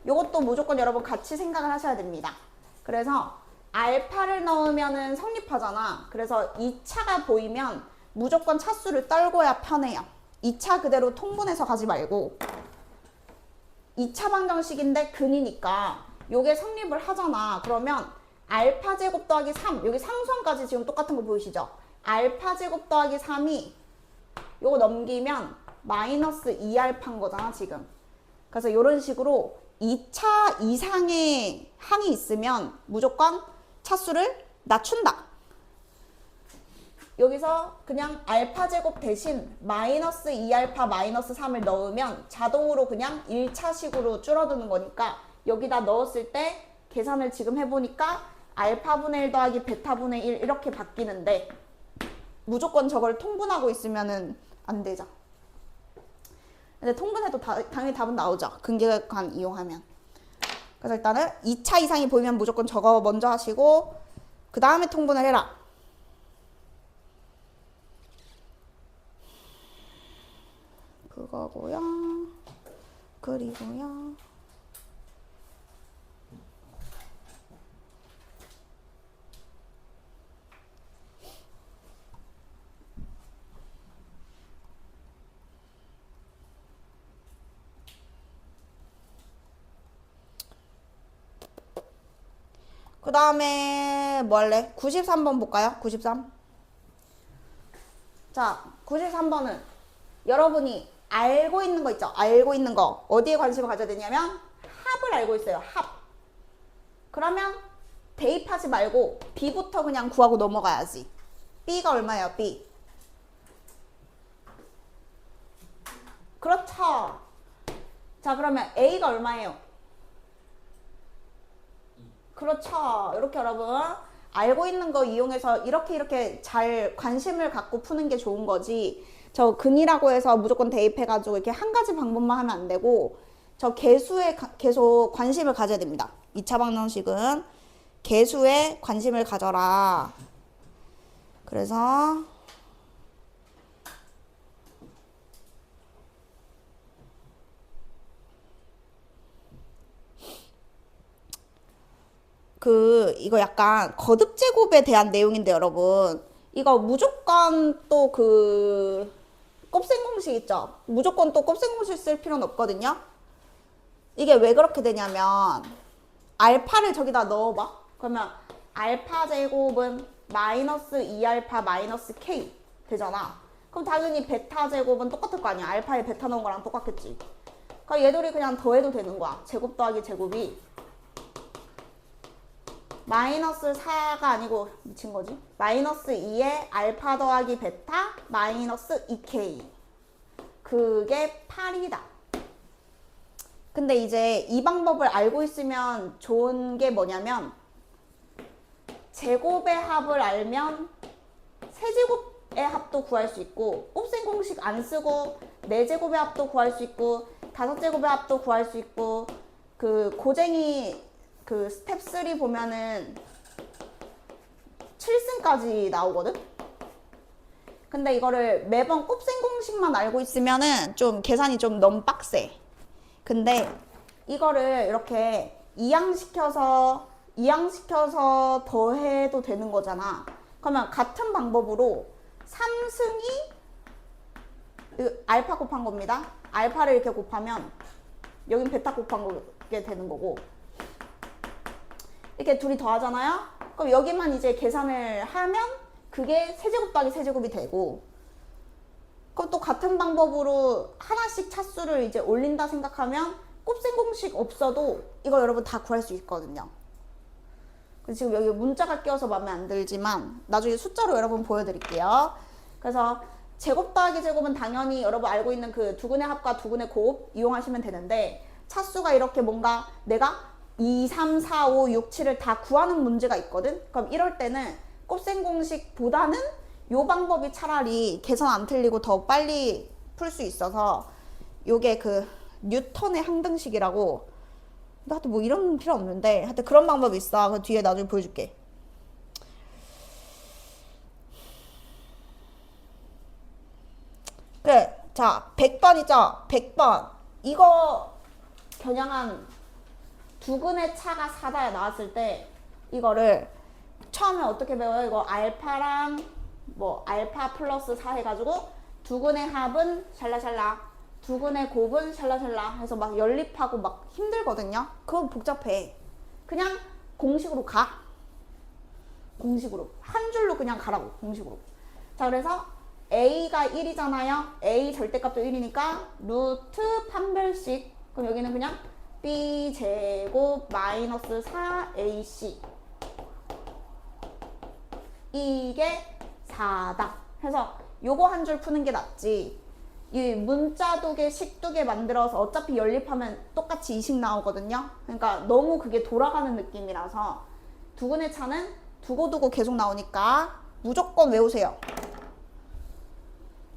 요것도 무조건 여러분 같이 생각을 하셔야 됩니다. 그래서 알파를 넣으면은 성립하잖아. 그래서 2차가 보이면 무조건 차수를 떨궈야 편해요. 2차 그대로 통분해서 가지 말고 2차 방정식인데 근이니까 요게 성립을 하잖아. 그러면 알파 제곱 더하기 3 여기 상수항까지 지금 똑같은 거 보이시죠? 알파 제곱 더하기 3이 요거 넘기면 마이너스 2알파인 거잖아 지금. 그래서 이런 식으로 2차 이상의 항이 있으면 무조건 차수를 낮춘다. 여기서 그냥 알파 제곱 대신 마이너스 2알파 마이너스 3을 넣으면 자동으로 그냥 1차식으로 줄어드는 거니까 여기다 넣었을 때 계산을 지금 해보니까 알파분의 1 더하기 베타분의 1 이렇게 바뀌는데 무조건 저걸 통분하고 있으면은 안 되죠. 근데 통분해도 당연히 답은 나오죠. 근계관 이용하면. 그래서 일단은 2차 이상이 보이면 무조건 저거 먼저 하시고 그 다음에 통분을 해라. 그거고요. 그리고요. 그 다음에 뭐 할래? 93번 볼까요? 93. 자, 93번은 여러분이 알고 있는 거 있죠? 알고 있는 거. 어디에 관심을 가져야 되냐면 합을 알고 있어요. 합. 그러면 대입하지 말고 B부터 그냥 구하고 넘어가야지. B가 얼마예요? B. 그렇죠. 자, 그러면 A가 얼마예요? 그렇죠. 이렇게 여러분 알고 있는 거 이용해서 이렇게 잘 관심을 갖고 푸는 게 좋은 거지. 저 근이라고 해서 무조건 대입해가지고 이렇게 한 가지 방법만 하면 안 되고 저 개수에 계속 관심을 가져야 됩니다. 2차 방정식은 개수에 관심을 가져라. 그래서 이거 약간 거듭 제곱에 대한 내용인데 여러분 이거 무조건 또 곱셈 공식 있죠? 무조건 또 곱셈 공식 쓸 필요는 없거든요. 이게 왜 그렇게 되냐면 알파를 저기다 넣어봐. 그러면 알파 제곱은 마이너스 2알파 마이너스 k 되잖아. 그럼 당연히 베타 제곱은 똑같을 거 아니야. 알파에 베타 넣은 거랑 똑같겠지. 그러니까 얘들이 그냥 더해도 되는 거야. 제곱 더하기 제곱이 마이너스 4가 아니고 미친 거지. 마이너스 2에 알파 더하기 베타 마이너스 2k. 그게 8이다. 근데 이제 이 방법을 알고 있으면 좋은 게 뭐냐면 제곱의 합을 알면 세제곱의 합도 구할 수 있고 곱셈 공식 안 쓰고 4제곱의 합도 구할 수 있고 5제곱의 합도 구할 수 있고 고쟁이 스텝 3 보면은 7승까지 나오거든? 근데 이거를 매번 곱셈 공식만 알고 있으면은 좀 계산이 좀 너무 빡세. 근데 이거를 이렇게 이항시켜서 더해도 되는 거잖아. 그러면 같은 방법으로 3승이 알파 곱한 겁니다. 알파를 이렇게 곱하면 여긴 베타 곱한 게 되는 거고 이렇게 둘이 더하잖아요. 그럼 여기만 이제 계산을 하면 그게 세제곱 더하기 세제곱이 되고, 그럼 또 같은 방법으로 하나씩 차수를 이제 올린다 생각하면 곱셈 공식 없어도 이거 여러분 다 구할 수 있거든요. 지금 여기 문자가 끼어서 마음에 안 들지만 나중에 숫자로 여러분 보여드릴게요. 그래서 제곱 더하기 제곱은 당연히 여러분 알고 있는 그 두근의 합과 두근의 곱 이용하시면 되는데, 차수가 이렇게 뭔가 내가 2, 3, 4, 5, 6, 7을 다 구하는 문제가 있거든? 그럼 이럴 때는 곱셈 공식보다는 요 방법이 차라리 계산 안 틀리고 더 빨리 풀 수 있어서, 요게 그 뉴턴의 항등식이라고, 하여튼 뭐 이런 필요 없는데 하여튼 그런 방법이 있어. 그 뒤에 나중에 보여줄게. 그래, 자 100번이죠. 100번 이거 겨냥한 두근의 차가 4다 나왔을 때 이거를 처음에 어떻게 배워요? 이거 알파랑 뭐 알파 플러스 4 해가지고 두근의 합은 샬라샬라, 두근의 곱은 샬라샬라 해서 막 연립하고 막 힘들거든요. 그건 복잡해. 그냥 공식으로 가. 공식으로 한 줄로 그냥 가라고. 공식으로. 자, 그래서 a가 1이잖아요. a 절대값도 1이니까 루트 판별식. 그럼 여기는 그냥 b 제곱 마이너스 4ac 이게 4다 해서 요거 한 줄 푸는 게 낫지. 이 문자 두 개, 식 두 개 만들어서 어차피 연립하면 똑같이 이식 나오거든요. 그러니까 너무 그게 돌아가는 느낌이라서 두근의 차는 두고두고 계속 나오니까 무조건 외우세요.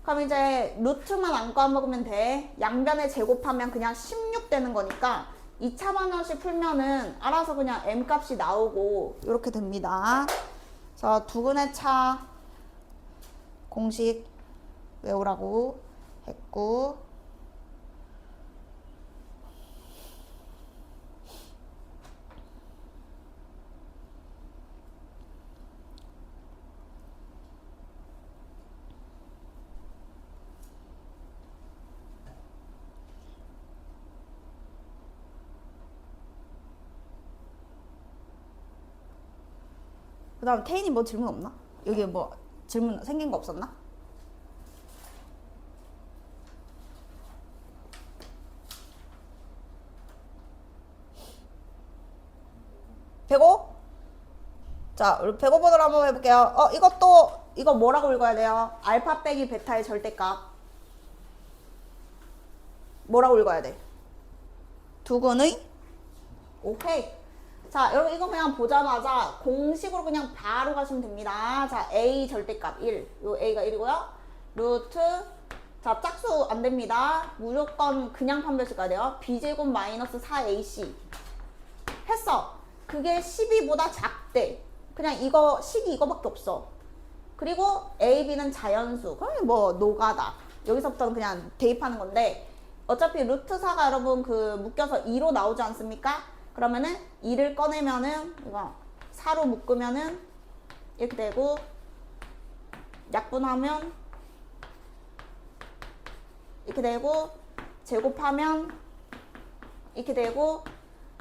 그럼 이제 루트만 안 까먹으면 돼. 양변에 제곱하면 그냥 16 되는 거니까 2차 방정식 풀면은 알아서 그냥 m 값이 나오고 이렇게 됩니다. 그래서 두근의 차 공식 외우라고 했고, 그 다음 태인이 뭐 질문 없나? 여기 뭐 질문 생긴 거 없었나? 배고? 자, 우리 배고번호로 한번 해볼게요. 이거 뭐라고 읽어야 돼요? 알파 빼기 베타의 절대값. 뭐라고 읽어야 돼? 두근의? 오케이. 자, 여러분 이거 그냥 보자마자 공식으로 그냥 바로 가시면 됩니다. 자, a 절대값 1. 요 a가 1이고요. 루트, 자, 짝수 안 됩니다. 무조건 그냥 판별식 가야 돼요. b제곱 마이너스 4ac. 했어. 그게 12보다 작대. 그냥 이거 식이 이거밖에 없어. 그리고 a, b는 자연수. 그럼 뭐 노가다. 여기서부터는 그냥 대입하는 건데, 어차피 루트 4가 여러분 그 묶여서 2로 나오지 않습니까? 그러면은 2를 꺼내면은 이거 4로 묶으면은 이렇게 되고, 약분하면 이렇게 되고, 제곱하면 이렇게 되고,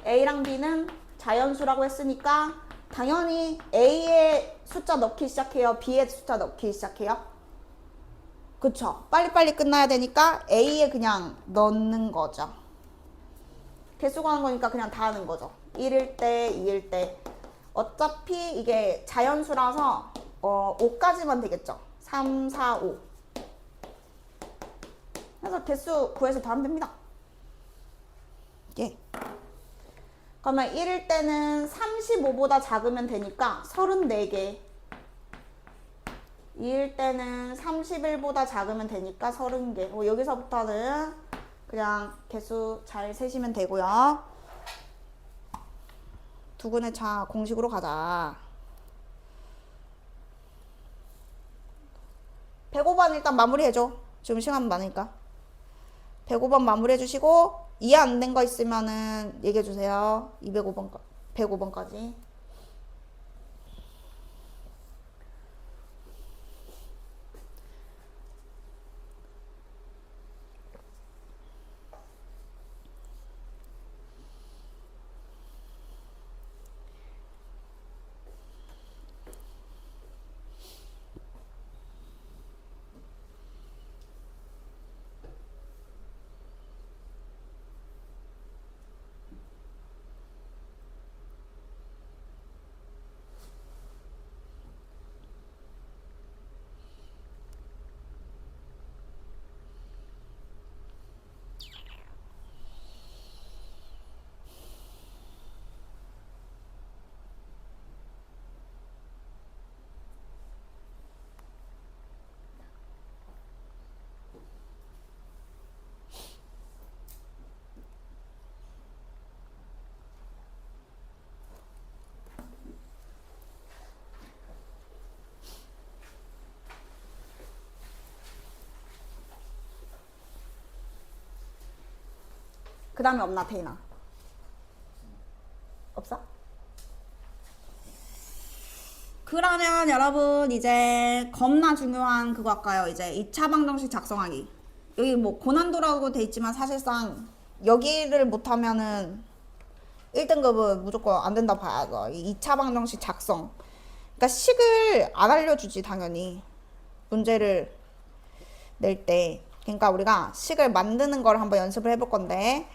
a랑 b는 자연수라고 했으니까 당연히 a의 숫자 넣기 시작해요? b의 숫자 넣기 시작해요? 그쵸? 빨리빨리 끝나야 되니까 a에 그냥 넣는 거죠. 개수 구하는 거니까 그냥 다 하는 거죠. 1일 때, 2일 때. 어차피 이게 자연수라서 5까지만 되겠죠. 3, 4, 5. 그래서 개수 구해서 다 하면 됩니다. 예. 그러면 1일 때는 35보다 작으면 되니까 34개. 2일 때는 31보다 작으면 되니까 30개. 여기서부터는 그냥 개수 잘 세시면 되고요. 두근의 차 공식으로 가자. 105번 일단 마무리해줘. 지금 시간 많으니까. 105번 마무리해주시고, 이해 안 된 거 있으면은 얘기해주세요. 205번, 105번까지. 그 다음에 없나 태인아? 없어? 그러면 여러분 이제 겁나 중요한 그거 할까요? 이제 2차 방정식 작성하기. 여기 뭐 고난도라고 돼 있지만 사실상 여기를 못하면은 1등급은 무조건 안 된다 봐야죠. 이 2차 방정식 작성. 그러니까 식을 안 알려주지 당연히 문제를 낼 때. 그러니까 우리가 식을 만드는 걸 한번 연습을 해볼 건데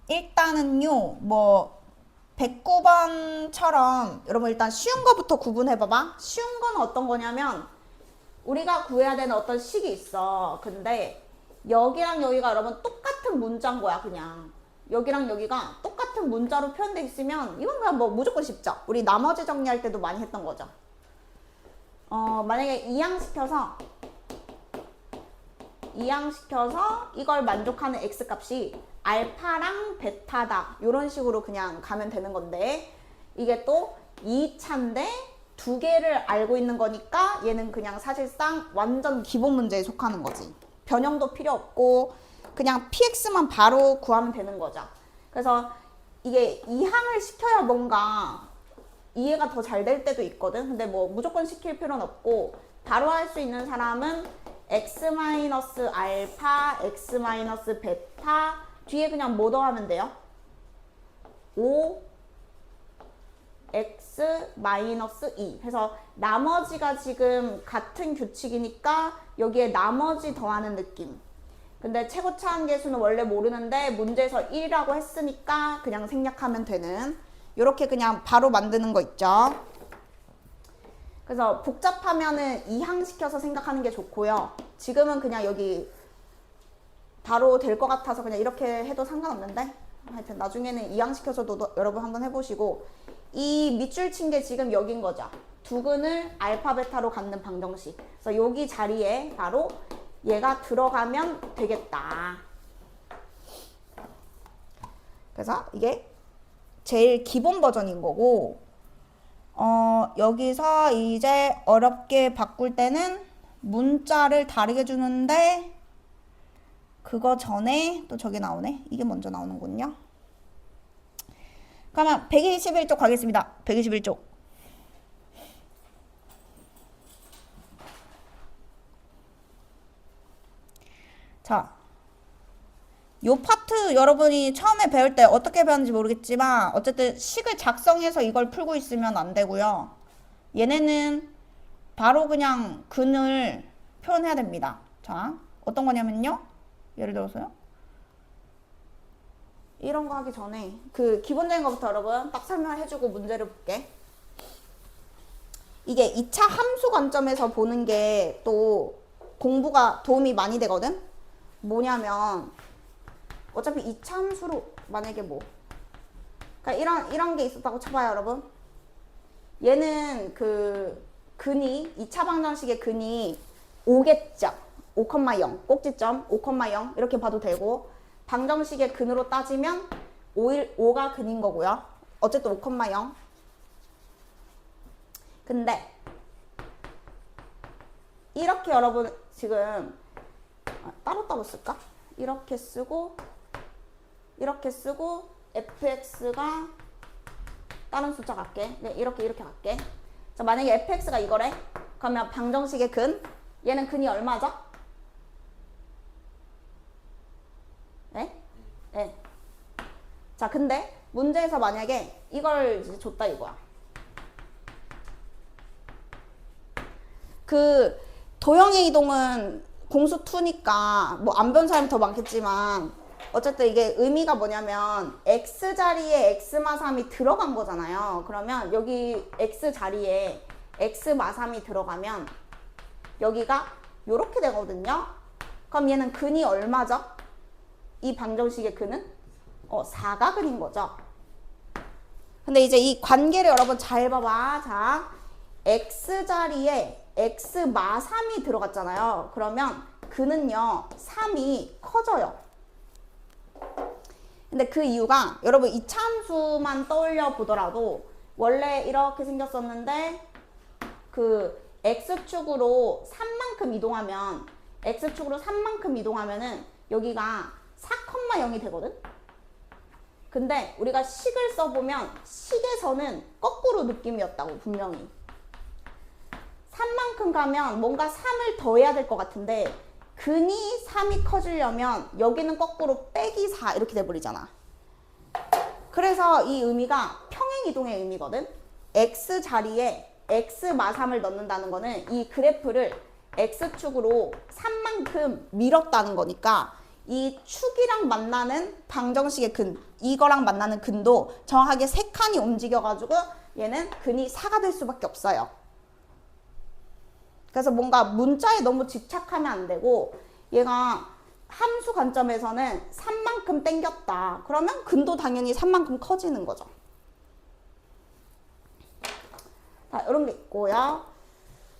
일단은요 뭐 109번처럼 여러분 일단 쉬운 거부터 구분해봐봐. 쉬운 거는 어떤 거냐면 우리가 구해야 되는 어떤 식이 있어. 근데 여기랑 여기가 여러분 똑같은 문자인 거야. 그냥 여기랑 여기가 똑같은 문자로 표현돼 있으면 이건 그냥 뭐 무조건 쉽죠. 우리 나머지 정리할 때도 많이 했던 거죠. 만약에 이항시켜서 이걸 만족하는 x값이 알파랑 베타다 이런 식으로 그냥 가면 되는 건데 이게 또 2차인데 두 개를 알고 있는 거니까 얘는 그냥 사실상 완전 기본 문제에 속하는 거지. 변형도 필요 없고 그냥 px만 바로 구하면 되는 거죠. 그래서 이게 이항을 시켜야 뭔가 이해가 더 잘 될 때도 있거든. 근데 뭐 무조건 시킬 필요는 없고 바로 할 수 있는 사람은 x-알파, x-베타 뒤에 그냥 뭐 더하면 돼요? 5x-2 해서 나머지가 지금 같은 규칙이니까 여기에 나머지 더하는 느낌. 근데 최고차항계수는 원래 모르는데 문제에서 1이라고 했으니까 그냥 생략하면 되는 요렇게 그냥 바로 만드는 거 있죠. 그래서 복잡하면은 이항시켜서 생각하는 게 좋고요. 지금은 그냥 여기 바로 될 것 같아서 그냥 이렇게 해도 상관없는데 하여튼 나중에는 이항시켜서도 여러분 한번 해보시고 이 밑줄 친 게 지금 여긴 거죠. 두근을 알파 베타로 갖는 방정식. 그래서 여기 자리에 바로 얘가 들어가면 되겠다. 그래서 이게 제일 기본 버전인 거고 여기서 이제 어렵게 바꿀 때는 문자를 다르게 주는데 그거 전에 또 저기 나오네. 이게 먼저 나오는군요. 그러면 121쪽 가겠습니다. 121쪽. 자, 요 파트 여러분이 처음에 배울 때 어떻게 배웠는지 모르겠지만 어쨌든 식을 작성해서 이걸 풀고 있으면 안 되고요. 얘네는 바로 그냥 근을 표현해야 됩니다. 자, 어떤 거냐면요. 예를 들어서요. 이런 거 하기 전에 그 기본적인 것부터 여러분 딱 설명해주고 문제를 볼게. 이게 2차 함수 관점에서 보는 게 또 공부가 도움이 많이 되거든. 뭐냐면 어차피 2차 함수로 만약에 뭐 그러니까 이런 게 있었다고 쳐봐요 여러분. 얘는 그 근이 2차 방정식의 근이 5겠죠. 5,0 꼭지점 5,0 이렇게 봐도 되고 방정식의 근으로 따지면 5가 근인 거고요. 어쨌든 5,0 근데 이렇게 여러분 지금 따로따로 쓸까? 이렇게 쓰고 fx가 다른 숫자 갈게. 네, 이렇게 갈게. 자, 만약에 fx가 이거래. 그러면 방정식의 근 얘는 근이 얼마죠? 네? 네. 자, 근데 문제에서 만약에 이걸 이제 줬다 이거야. 그 도형의 이동은 공수 2니까 뭐 안 배운 사람이 더 많겠지만 어쨌든 이게 의미가 뭐냐면 x 자리에 x마3이 들어간 거잖아요. 그러면 여기 x 자리에 x마3이 들어가면 여기가 요렇게 되거든요. 그럼 얘는 근이 얼마죠? 이 방정식의 근은 4가 근인 거죠. 근데 이제 이 관계를 여러분 잘 봐봐. 자, x 자리에 x마3이 들어갔잖아요. 그러면 근은요 3이 커져요. 근데 그 이유가 여러분 이차 함수만 떠올려 보더라도 원래 이렇게 생겼었는데 그 x축으로 3만큼 이동하면 x축으로 3만큼 이동하면은 여기가 4,0이 되거든? 근데 우리가 식을 써보면 식에서는 거꾸로 느낌이었다고 분명히. 3만큼 가면 뭔가 3을 더해야 될 것 같은데 근이 3이 커지려면 여기는 거꾸로 빼기 4 이렇게 돼버리잖아. 그래서 이 의미가 평행이동의 의미거든. x 자리에 x 마 3을 넣는다는 거는 이 그래프를 x축으로 3만큼 밀었다는 거니까 이 축이랑 만나는 방정식의 근, 이거랑 만나는 근도 정확하게 3칸이 움직여가지고 얘는 근이 4가 될 수밖에 없어요. 그래서 뭔가 문자에 너무 집착하면 안 되고 얘가 함수 관점에서는 3만큼 땡겼다. 그러면 근도 당연히 3만큼 커지는 거죠. 자, 이런 게 있고요.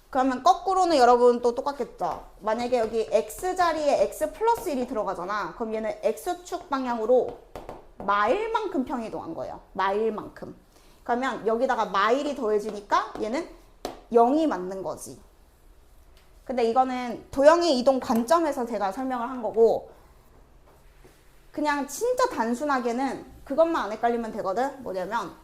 그러면 거꾸로는 여러분 또 똑같겠죠. 만약에 여기 x 자리에 x 플러스 1이 들어가잖아. 그럼 얘는 x축 방향으로 마일만큼 평이동한 거예요. 마일만큼. 그러면 여기다가 마일이 더해지니까 얘는 0이 맞는 거지. 근데 이거는 도형의 이동 관점에서 제가 설명을 한 거고 그냥 진짜 단순하게는 그것만 안 헷갈리면 되거든. 뭐냐면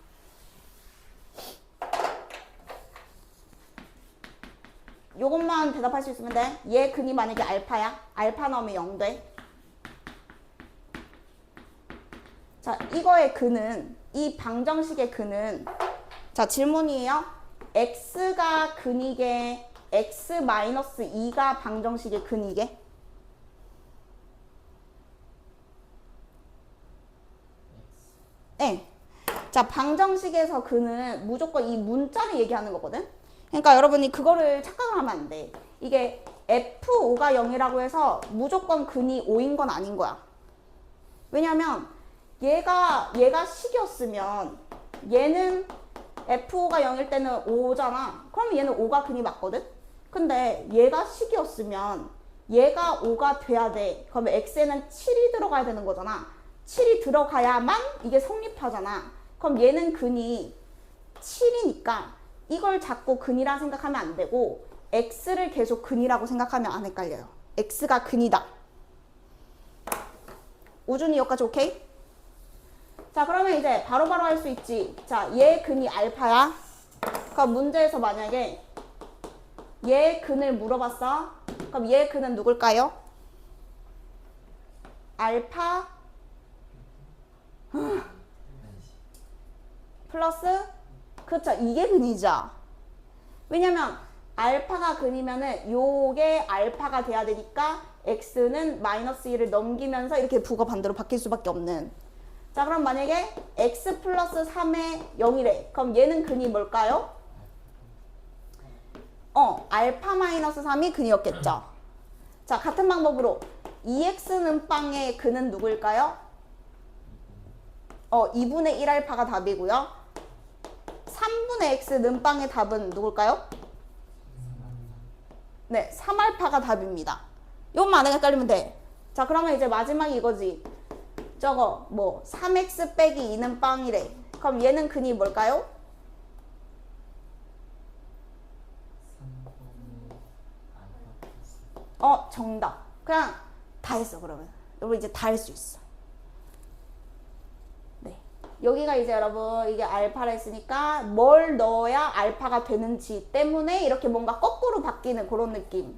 요것만 대답할 수 있으면 돼. 얘 근이 만약에 알파야. 알파 나오면 0 돼. 자, 이거의 근은 이 방정식의 근은 자, 질문이에요. x가 근이게 x-2가 방정식의 근이게? 네. 자, 방정식에서 근은 무조건 이 문자를 얘기하는 거거든? 그러니까 여러분이 그거를 착각을 하면 안 돼. 이게 F5가 0이라고 해서 무조건 근이 5인 건 아닌 거야. 왜냐면 얘가 식이었으면 얘는 F5가 0일 때는 5잖아. 그러면 얘는 5가 근이 맞거든? 근데 얘가 식이었으면 얘가 5가 돼야 돼. 그러면 x에는 7이 들어가야 되는 거잖아. 7이 들어가야만 이게 성립하잖아. 그럼 얘는 근이 7이니까 이걸 자꾸 근이라 생각하면 안 되고 x를 계속 근이라고 생각하면 안 헷갈려요. x가 근이다. 우준이 여기까지 오케이? 자, 그러면 이제 바로바로 할 수 있지. 자, 얘 근이 알파야. 그럼 문제에서 만약에 얘 근을 물어봤어. 그럼 얘 근은 누굴까요? 알파 플러스 그쵸, 이게 근이죠. 왜냐면 알파가 근이면은 요게 알파가 돼야 되니까 x는 마이너스 1을 넘기면서 이렇게 부가 반대로 바뀔 수밖에 없는. 자, 그럼 만약에 x 플러스 3의 0이래. 그럼 얘는 근이 뭘까요? 알파 마이너스 3이 근이었겠죠. 자, 같은 방법으로 2x는 빵의 근은 누구일까요? 2분의 1알파가 답이고요. 3분의 x는 빵의 답은 누굴까요? 네, 3알파가 답입니다. 이것만 안 헷갈리면 돼. 자, 그러면 이제 마지막이 이거지. 저거 뭐 3x 빼기 2는 빵이래. 그럼 얘는 근이 뭘까요? 정답. 그냥 다 했어. 그러면 여러분 이제 다 할 수 있어. 네, 여기가 이제 여러분 이게 알파라 했으니까 뭘 넣어야 알파가 되는지 때문에 이렇게 뭔가 거꾸로 바뀌는 그런 느낌이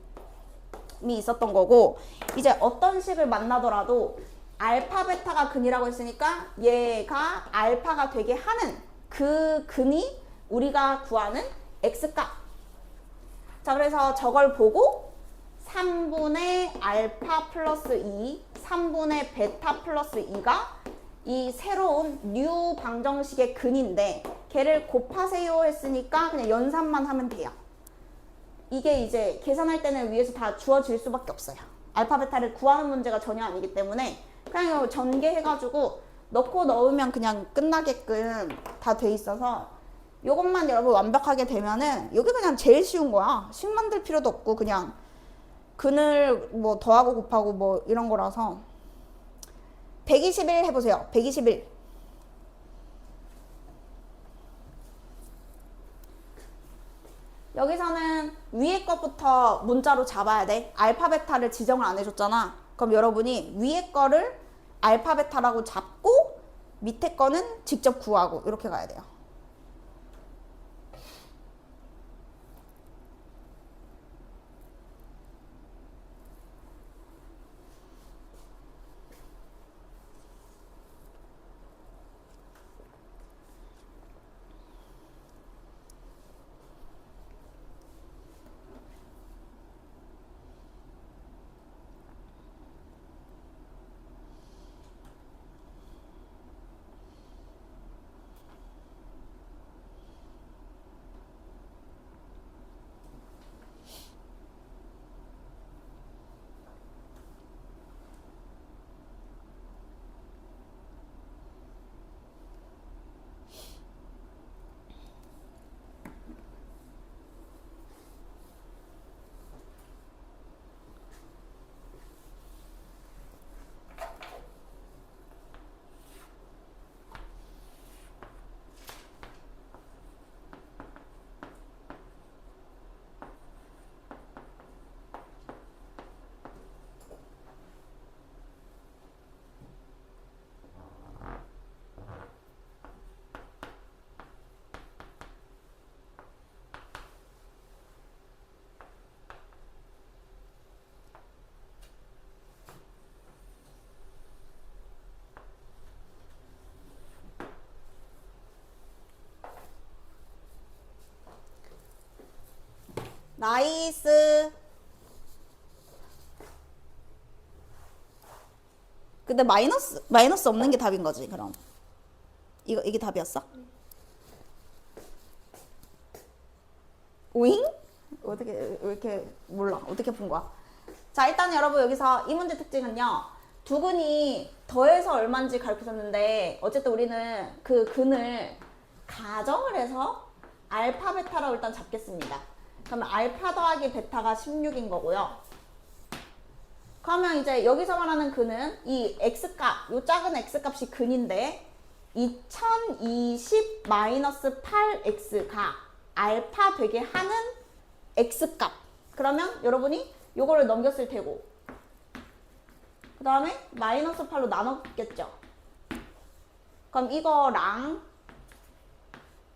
있었던 거고, 이제 어떤 식을 만나더라도 알파 베타가 근이라고 했으니까 얘가 알파가 되게 하는 그 근이 우리가 구하는 x값. 자, 그래서 저걸 보고 3분의 알파 플러스 2, 3분의 베타 플러스 2가 이 새로운 뉴 방정식의 근인데 걔를 곱하세요 했으니까 그냥 연산만 하면 돼요. 이게 이제 계산할 때는 위에서 다 주어질 수밖에 없어요. 알파 베타를 구하는 문제가 전혀 아니기 때문에 그냥 전개해가지고 넣고 넣으면 그냥 끝나게끔 다 돼 있어서 요것만 여러분 완벽하게 되면은 여기 그냥 제일 쉬운 거야. 식 만들 필요도 없고 그냥 근을 뭐 더하고 곱하고 뭐 이런 거라서 121 해보세요. 121. 여기서는 위에 것부터 문자로 잡아야 돼. 알파 베타를 지정을 안 해줬잖아. 그럼 여러분이 위에 거를 알파 베타라고 잡고 밑에 거는 직접 구하고 이렇게 가야 돼요. 나이스. 근데 마이너스 없는 게 답인 거지, 그럼. 이게 답이었어? 오잉? 어떻게, 왜 이렇게, 몰라. 어떻게 푼 거야? 자, 일단 여러분 여기서 이 문제 특징은요. 두근이 더해서 얼마인지 가르쳐줬는데, 어쨌든 우리는 그 근을 가정을 해서 알파, 베타라고 일단 잡겠습니다. 그러면 알파 더하기 베타가 16인 거고요. 그러면 이제 여기서 말하는 근은 이 x값, 요 작은 x값이 근인데 2020-8x가 알파 되게 하는 x값. 그러면 여러분이 요거를 넘겼을 테고 그 다음에 마이너스 8로 나눴겠죠. 그럼 이거랑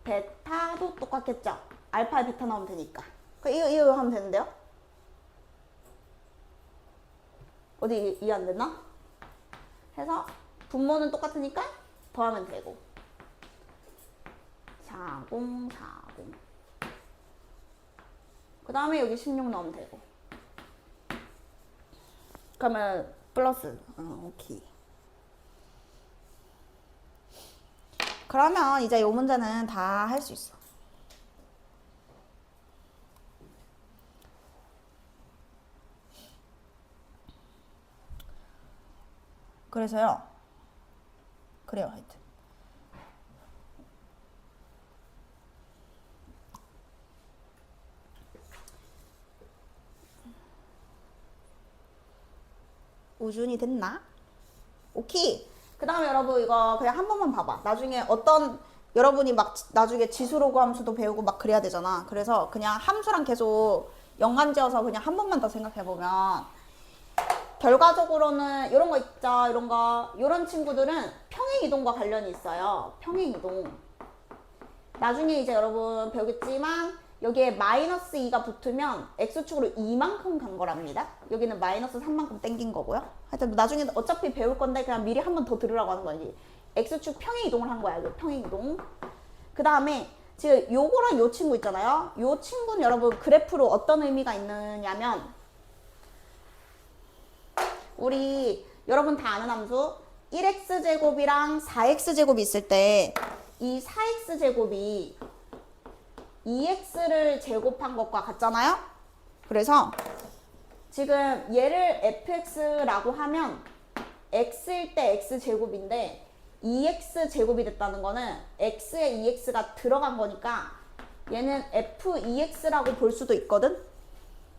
베타도 똑같겠죠. 알파에 베타 나오면 되니까. 이거 하면 되는데요? 어디 이해 안 됐나? 해서 분모는 똑같으니까 더하면 되고 40, 40. 그 다음에 여기 16 넣으면 되고. 그러면 플러스. 오케이. 그러면 이제 이 문제는 다 할 수 있어. 그래서요. 그래요, 하여튼. 우준이 됐나? 오케이. 그 다음에 여러분 이거 그냥 한 번만 봐봐. 나중에 어떤 여러분이 막 나중에 지수로그 함수도 배우고 막 그래야 되잖아. 그래서 그냥 함수랑 계속 연관지어서 그냥 한 번만 더 생각해보면 결과적으로는 이런 거 있죠. 이런 친구들은 평행이동과 관련이 있어요. 평행이동. 나중에 이제 여러분 배우겠지만 여기에 마이너스 2가 붙으면 x축으로 2만큼 간 거랍니다. 여기는 마이너스 3만큼 땡긴 거고요. 하여튼 나중에 어차피 배울 건데 그냥 미리 한 번 더 들으라고 하는 거지. x축 평행이동을 한 거야. 이거 평행이동. 그 다음에 지금 요거랑 요 친구 있잖아요. 요 친구는 여러분 그래프로 어떤 의미가 있느냐면 우리 여러분 다 아는 함수 1x제곱이랑 4x제곱이 있을 때 이 4x제곱이 2x를 제곱한 것과 같잖아요. 그래서 지금 얘를 fx라고 하면 x일 때 x제곱인데 2x제곱이 됐다는 거는 x에 2x가 들어간 거니까 얘는 f2x라고 볼 수도 있거든.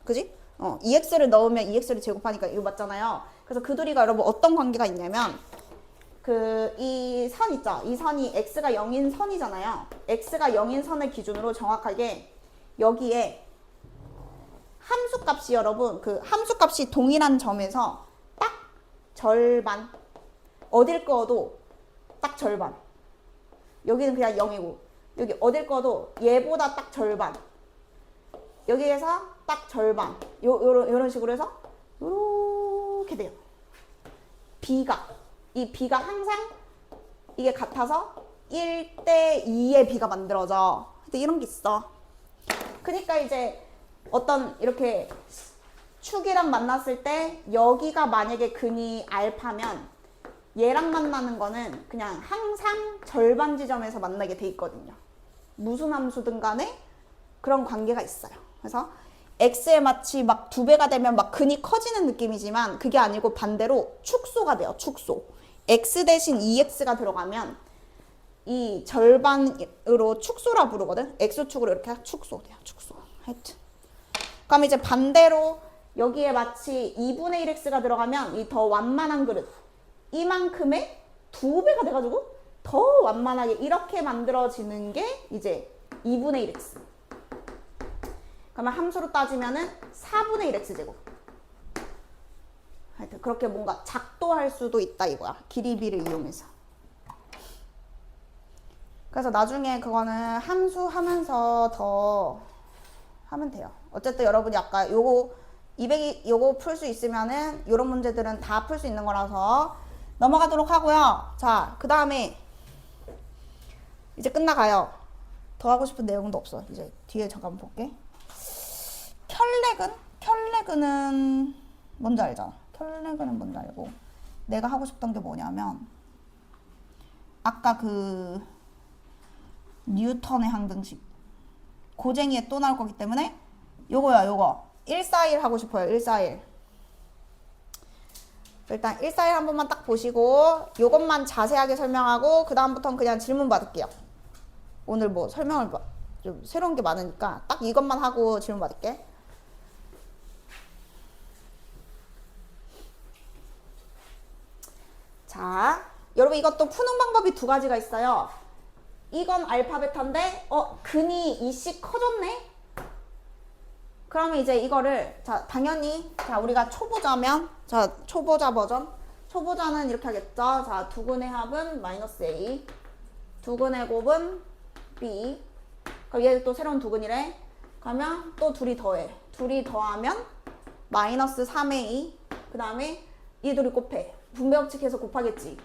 그지? 2x를 넣으면 2x를 제곱하니까 이거 맞잖아요. 그래서 그 둘이가 여러분 어떤 관계가 있냐면 이 선 있죠? 이 선이 x가 0인 선이잖아요. x가 0인 선을 기준으로 정확하게 여기에 함수값이 여러분 그 함수값이 동일한 점에서 딱 절반 어딜 꺼도 딱 절반 여기는 그냥 0이고 여기 어딜 꺼도 얘보다 딱 절반 여기에서 딱 절반 요런 식으로 해서 요렇게 돼요. 이 B가 항상 이게 같아서 1대 2의 B가 만들어져. 근데 이런 게 있어. 그러니까 이제 어떤 이렇게 축이랑 만났을 때 여기가 만약에 근이 알파면 얘랑 만나는 거는 그냥 항상 절반 지점에서 만나게 돼 있거든요. 무슨 함수든 간에 그런 관계가 있어요. 그래서 x의 마치 막 2배가 되면 막 근이 커지는 느낌이지만 그게 아니고 반대로 축소가 돼요. 축소. x 대신 2x가 들어가면 이 절반으로 축소라 부르거든. x축으로 이렇게 축소돼요. 축소. 하여튼. 그럼 이제 반대로 여기에 마치 2분의 1x가 들어가면 이 더 완만한 그릇 이만큼의 2배가 돼가지고 더 완만하게 이렇게 만들어지는 게 이제 2분의 1x. 그러면 함수로 따지면은 4분의 1x 제곱. 하여튼 그렇게 뭔가 작도할 수도 있다 이거야. 길이비를 이용해서. 그래서 나중에 그거는 함수 하면서 더 하면 돼요. 어쨌든 여러분이 아까 요거 200이 요거 풀 수 있으면은 요런 문제들은 다 풀 수 있는 거라서 넘어가도록 하고요. 자, 그 다음에 이제 끝나가요. 더 하고 싶은 내용도 없어. 이제 뒤에 잠깐 볼게. 켤레근은 뭔지 알잖아. 켤레근은 뭔지 알고 내가 하고 싶던 게 뭐냐면 아까 그 뉴턴의 항등식 고쟁이에 또 나올 거기 때문에 요거야 요거 141 하고 싶어요. 141 일단 141 한 번만 딱 보시고 요것만 자세하게 설명하고 그 다음부터는 그냥 질문 받을게요. 오늘 뭐 설명을 좀 새로운 게 많으니까 딱 이것만 하고 질문 받을게. 자, 여러분 이것도 푸는 방법이 두 가지가 있어요. 이건 알파 베타인데 근이 이씩 커졌네? 그러면 이제 이거를 자 당연히 자 우리가 초보자면 자 초보자 버전 초보자는 이렇게 하겠죠. 자 두근의 합은 마이너스 A 두근의 곱은 B 그럼 얘 또 새로운 두근이래. 그러면 또 둘이 더해. 둘이 더하면 마이너스 3A 그 다음에 이 둘이 곱해. 분배법칙해서 곱하겠지.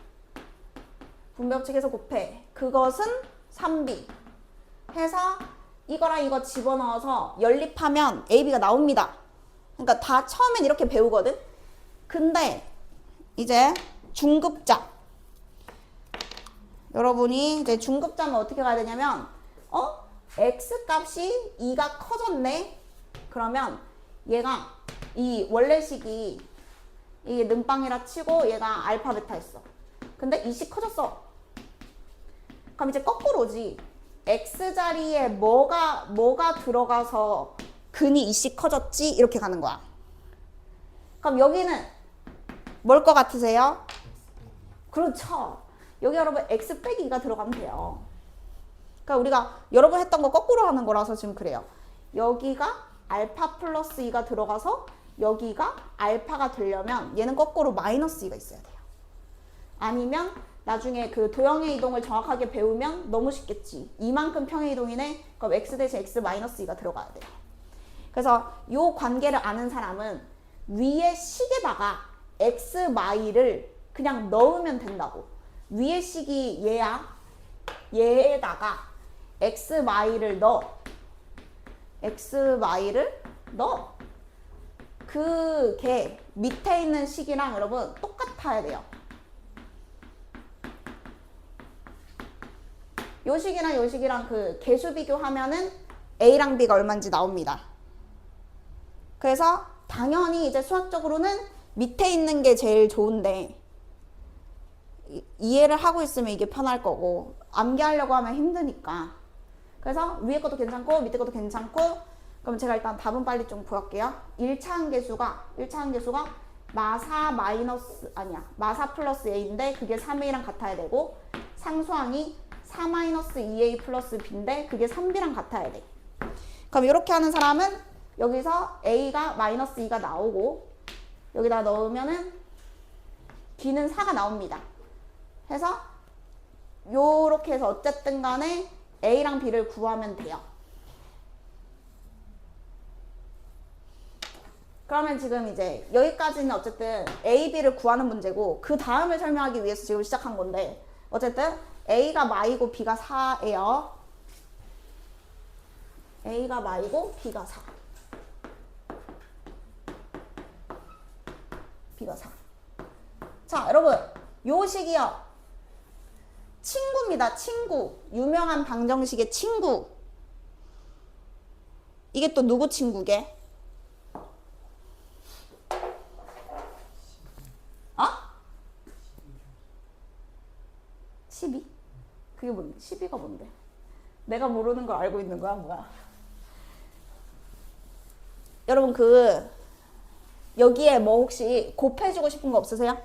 분배법칙해서 곱해. 그것은 3B 해서 이거랑 이거 집어넣어서 연립하면 AB가 나옵니다. 그러니까 다 처음엔 이렇게 배우거든. 근데 이제 중급자 여러분이 이제 중급자는 어떻게 가야 되냐면 X 값이 2가 커졌네. 그러면 얘가 이 원래식이 이게 는빵이라 치고 얘가 알파 베타였어. 근데 2씩 커졌어. 그럼 이제 거꾸로지. X 자리에 뭐가 들어가서 근이 2씩 커졌지? 이렇게 가는 거야. 그럼 여기는 뭘 것 같으세요? 그렇죠. 여기 여러분 X 빼기 2가 들어가면 돼요. 그러니까 우리가 여러 번 했던 거 거꾸로 하는 거라서 지금 그래요. 여기가 알파 플러스 2가 들어가서 여기가 알파가 되려면 얘는 거꾸로 마이너스 2가 있어야 돼요. 아니면 나중에 그 도형의 이동을 정확하게 배우면 너무 쉽겠지. 이만큼 평의 이동이네. 그럼 x 대신 x 마이너스 2가 들어가야 돼요. 그래서 이 관계를 아는 사람은 위에 식에다가 x 마이를 그냥 넣으면 된다고. 위에 식이 얘야. 얘에다가 x 마이를 넣어. x 마이를 넣어. 그게 밑에 있는 식이랑 여러분 똑같아야 돼요. 요 식이랑 요 식이랑 그 개수 비교하면은 A랑 B가 얼마인지 나옵니다. 그래서 당연히 이제 수학적으로는 밑에 있는 게 제일 좋은데 이해를 하고 있으면 이게 편할 거고 암기하려고 하면 힘드니까. 그래서 위에 것도 괜찮고 밑에 것도 괜찮고 그럼 제가 일단 답은 빨리 좀 보여볼게요. 1차 항계수가 마사 마사 플러스 A인데 그게 3A랑 같아야 되고 상수항이 4-2A 플러스 B인데 그게 3B랑 같아야 돼. 그럼 이렇게 하는 사람은 여기서 A가 마이너스 2가 나오고 여기다 넣으면은 B는 4가 나옵니다. 해서 요렇게 해서 어쨌든 간에 A랑 B를 구하면 돼요. 그러면 지금 이제 여기까지는 어쨌든 A, B를 구하는 문제고 그 다음을 설명하기 위해서 지금 시작한 건데 어쨌든 A가 마이고 B가 4예요. A가 마이고 B가 4. B가 4. 자, 여러분 요 식이요. 친구입니다. 친구. 유명한 방정식의 친구. 이게 또 누구 친구게? 어? 12? 그게 뭔데? 12가 뭔데? 내가 모르는 걸 알고 있는 거야? 뭐야? 여러분 여기에 뭐 혹시 곱해주고 싶은 거 없으세요?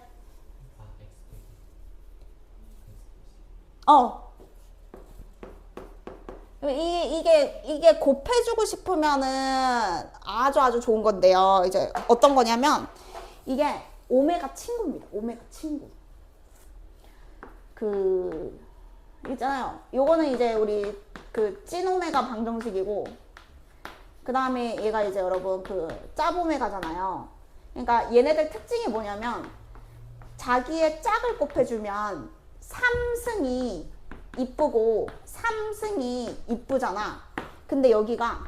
이게 곱해주고 싶으면은 아주 좋은 건데요. 이제 어떤 거냐면 이게 오메가 친구입니다. 오메가 친구. 있잖아요. 요거는 이제 우리 찐 오메가 방정식이고 그 다음에 얘가 이제 여러분 짭 오메가잖아요. 그러니까 얘네들 특징이 뭐냐면 자기의 짝을 곱해주면 3승이 이쁘고 3승이 이쁘잖아. 근데 여기가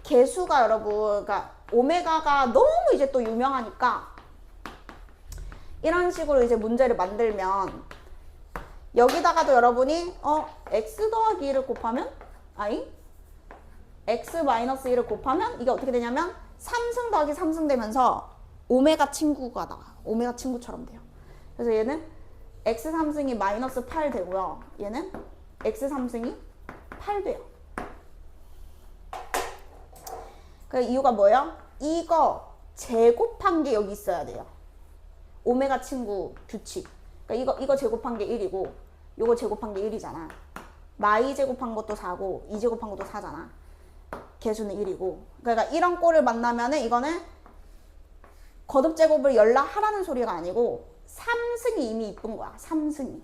개수가 여러분 그러니까 오메가가 너무 이제 또 유명하니까 이런 식으로 이제 문제를 만들면 여기다가도 여러분이 x 더하기 1을 곱하면 x 마이너스 1을 곱하면 이게 어떻게 되냐면 3승 더하기 3승 되면서 오메가 친구가 나와. 오메가 친구처럼 돼요. 그래서 얘는 x 3승이 마이너스 8 되고요. 얘는 x 3승이 8 돼요. 그 이유가 뭐예요? 이거 제곱한 게 여기 있어야 돼요. 오메가 친구 규칙. 그러니까 이거 제곱한 게 1이고 요거 제곱한 게 1이잖아. 마이 제곱한 것도 4고 2 제곱한 것도 4잖아. 개수는 1이고. 그러니까 이런 꼴을 만나면은 이거는 거듭 제곱을 열라 하라는 소리가 아니고 3승이 이미 이쁜 거야. 3승이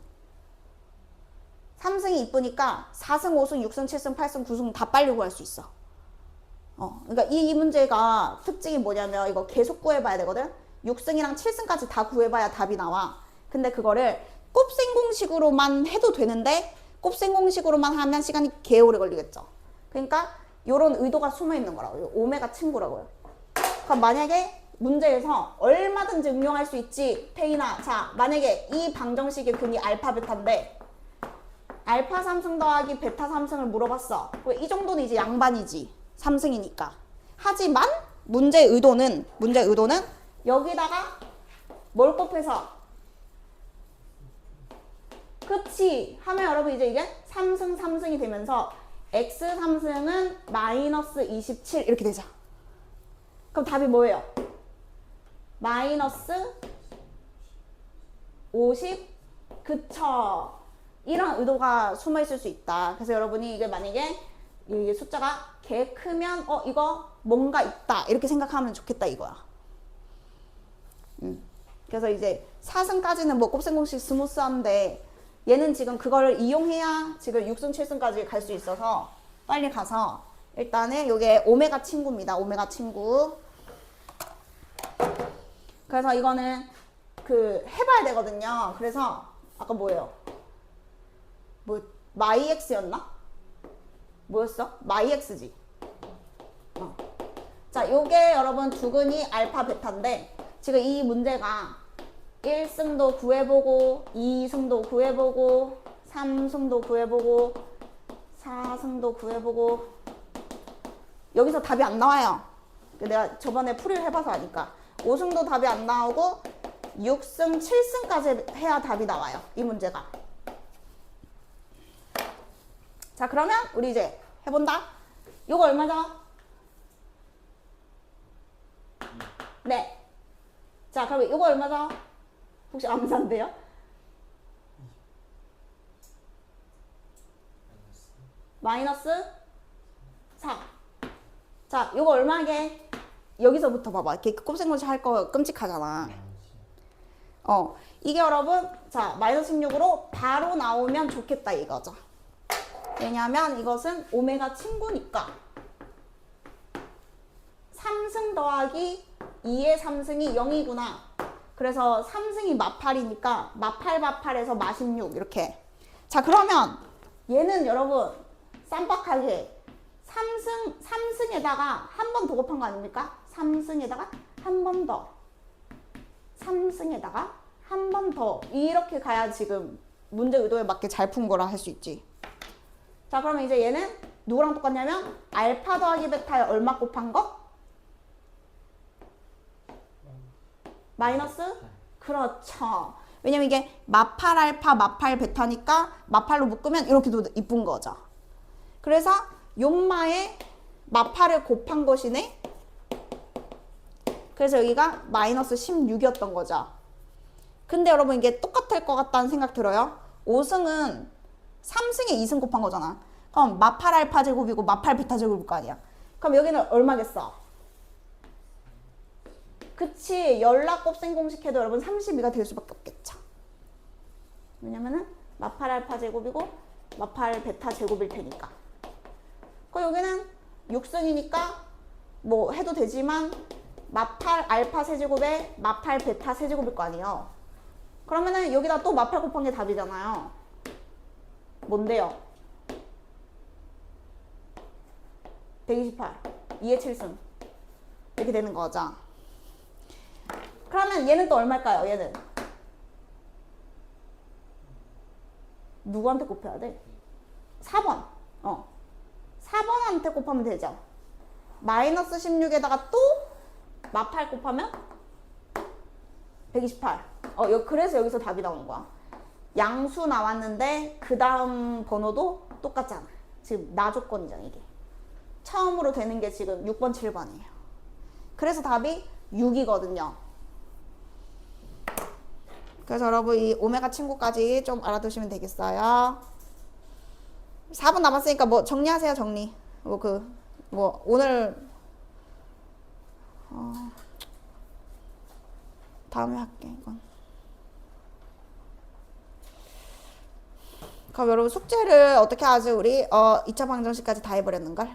이쁘니까 4승, 5승, 6승, 7승, 8승, 9승 다 빨리 구할 수 있어. 그러니까 이 문제가 특징이 뭐냐면 이거 계속 구해봐야 되거든. 6승이랑 7승까지 다 구해봐야 답이 나와. 근데 그거를 곱셈 공식으로만 해도 되는데 곱셈 공식으로만 하면 시간이 개 오래 걸리겠죠. 그러니까 이런 의도가 숨어 있는 거라고요. 오메가 친구라고요. 그럼 만약에 문제에서 얼마든지 응용할 수 있지. 태인아, 자 만약에 이 방정식의 근이 알파 베타인데 알파 3승 더하기 베타 3승을 물어봤어. 이 정도는 이제 양반이지. 3승이니까. 하지만 문제의 의도는 여기다가 뭘 곱해서 그치 하면 여러분 이제 이게 3승 3승이 되면서 x 3승은 마이너스 27 이렇게 되죠. 그럼 답이 뭐예요? 마이너스 50 그쵸. 이런 의도가 숨어 있을 수 있다. 그래서 여러분이 이게 만약에 이 숫자가 개 크면 이거 뭔가 있다 이렇게 생각하면 좋겠다 이거야. 그래서 이제 4승까지는 뭐 곱셈 공식 스무스한데 얘는 지금 그걸 이용해야 지금 6승 7승까지 갈 수 있어서 빨리 가서 일단은 요게 오메가 친구입니다. 오메가 친구. 그래서 이거는 해봐야 되거든요. 그래서 아까 뭐예요? 마이 x였나? 뭐였어? 마이 x지. 자, 요게 여러분 두근이 알파 베타인데 지금 이 문제가 1승도 구해보고 2승도 구해보고 3승도 구해보고 4승도 구해보고 여기서 답이 안 나와요. 내가 저번에 풀이를 해봐서 아니까 5승도 답이 안 나오고 6승, 7승까지 해야 답이 나와요. 이 문제가. 자, 그러면 우리 이제 해본다. 요거 얼마죠? 네. 자, 그럼 요거 얼마죠? 혹시 암산돼요? 마이너스 4. 자, 요거 얼마게? 여기서부터 봐봐. 이렇게 곱셈공식 할 거 끔찍하잖아. 이게 여러분, 자, 마이너스 16으로 바로 나오면 좋겠다 이거죠. 왜냐하면 이것은 오메가 친구니까 3승 더하기 2의 3승이 0이구나. 그래서 3승이 마팔이니까 마팔8에서 마16 이렇게. 자, 그러면 얘는 여러분 쌈박하게 3승에다가 한 번 더 곱한 거 아닙니까? 3승에다가 한 번 더. 3승에다가 한 번 더. 이렇게 가야 지금 문제 의도에 맞게 잘 푼 거라 할 수 있지. 자, 그러면 이제 얘는 누구랑 똑같냐면 알파 더하기 베타에 얼마 곱한 거? 마이너스? 그렇죠. 왜냐면 이게 마팔 알파 마팔 베타니까 마팔로 묶으면 이렇게도 이쁜 거죠. 그래서 용마에 마팔을 곱한 것이네. 그래서 여기가 마이너스 16이었던 거죠. 근데 여러분 이게 똑같을 것 같다는 생각 들어요? 5승은 3승에 2승 곱한 거잖아. 그럼 마팔 알파 제곱이고 마팔 베타 제곱일 거 아니야. 그럼 여기는 얼마겠어? 그치. 연락 곱셈 공식 해도 여러분 32가 될 수밖에 없겠죠. 왜냐면은 마팔 알파 제곱이고 마팔 베타 제곱일 테니까. 그 여기는 6승이니까 뭐 해도 되지만 마팔 알파 세제곱에 마팔 베타 세제곱일 거 아니에요. 그러면은 여기다 또 마팔 곱한 게 답이잖아요. 뭔데요? 128. 2의 7승. 이렇게 되는 거죠. 그러면 얘는 또 얼마일까요? 얘는 누구한테 곱해야 돼? 4번. 4번한테 곱하면 되죠. 마이너스 16에다가 또 마팔 곱하면 128. 그래서 여기서 답이 나오는 거야. 양수 나왔는데 그 다음 번호도 똑같잖아. 지금 나 조건이잖아 이게. 처음으로 되는 게 지금 6번, 7번이에요. 그래서 답이 6이거든요. 그래서 여러분 이 오메가 친구까지 좀 알아두시면 되겠어요. 4분 남았으니까 뭐 정리하세요. 정리. 오늘 다음에 할게 이건. 그럼 여러분 숙제를 어떻게 하지 우리? 2차 방정식까지 다 해버렸는걸?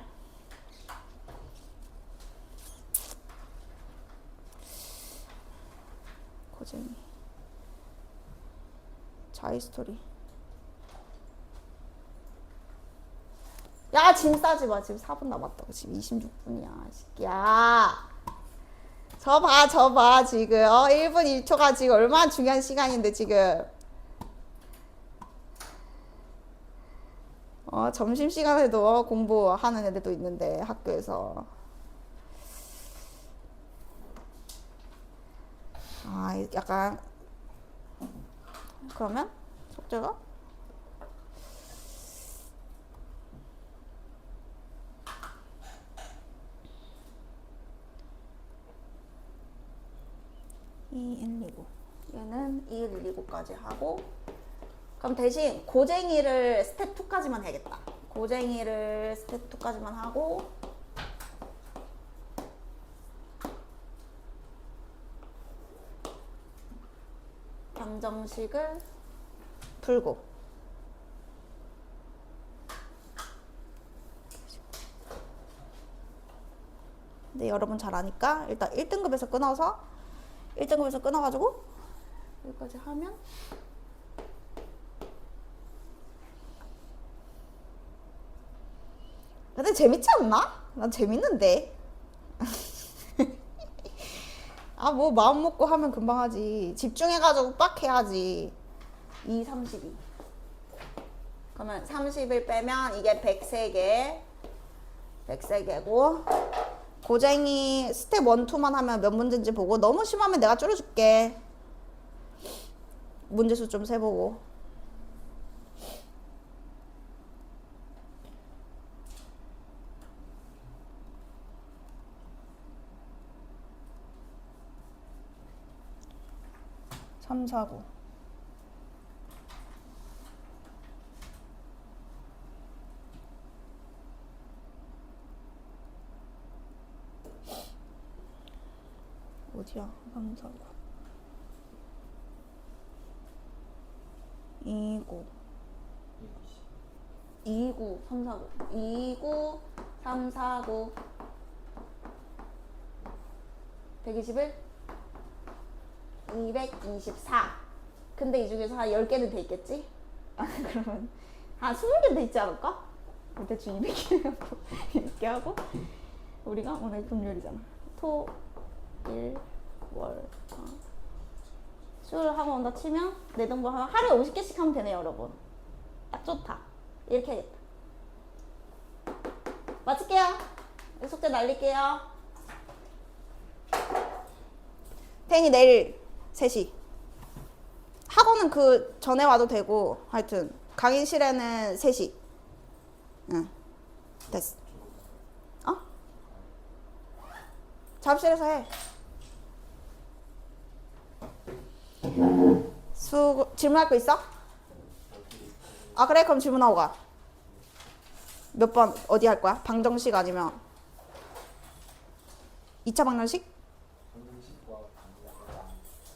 고쟁이 자이스토리. 야, 짐 싸지 마. 지금 4분 남았다고. 지금 26분이야. 새끼야. 저 봐. 지금 1분 1초가 지금 얼마나 중요한 시간인데 지금. 점심시간에도 공부하는 애들도 있는데 학교에서. 약간 그러면 숙제가 얘는 2, 1, 2, 9까지 하고 그럼 대신 고쟁이를 스텝 2까지만 해야겠다. 고쟁이를 스텝 2까지만 하고 방정식을 풀고 근데 여러분 잘 아니까 일단 1등급에서 끊어가지고 여기까지 하면 근데 재밌지 않나? 난 재밌는데 뭐 마음 먹고 하면 금방 하지. 집중해가지고 빡 해야지. 2, 32. 그러면 30을 빼면 이게 103개고 고쟁이 스텝 1, 2만 하면 몇 문제인지 보고 너무 심하면 내가 줄여줄게. 문제수 좀 세보고. 삼, 4, 9. 어디야? 3, 4, 9 29 29 3, 4, 9 29 3, 4, 9 121 224 근데 이 중에서 한 10개는 돼 있겠지? 아, 그러면 한 20개 돼 있지 않을까? 대충 200개 하고 이렇게 하고 우리가 오늘 금요일이잖아. 토, 일, 월, 수요일 학원 온다 치면 내 등본 하루에 50개씩 하면 되네요, 여러분. 딱 좋다. 이렇게 하겠다. 마칠게요. 숙제 날릴게요. 태인이 내일 3시. 학원은 그 전에 와도 되고 하여튼 강의실에는 3시. 응. 됐어. 어? 작업실에서 해. 질문할 거 있어? 아 그래? 그럼 질문하고 가. 몇 번 어디 할 거야? 방정식 아니면 2차 방정식?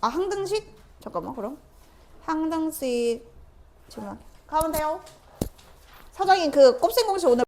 아 항등식? 잠깐만 그럼 항등식 질문 가면 돼요. 사장님 그 곱셈 공식 오늘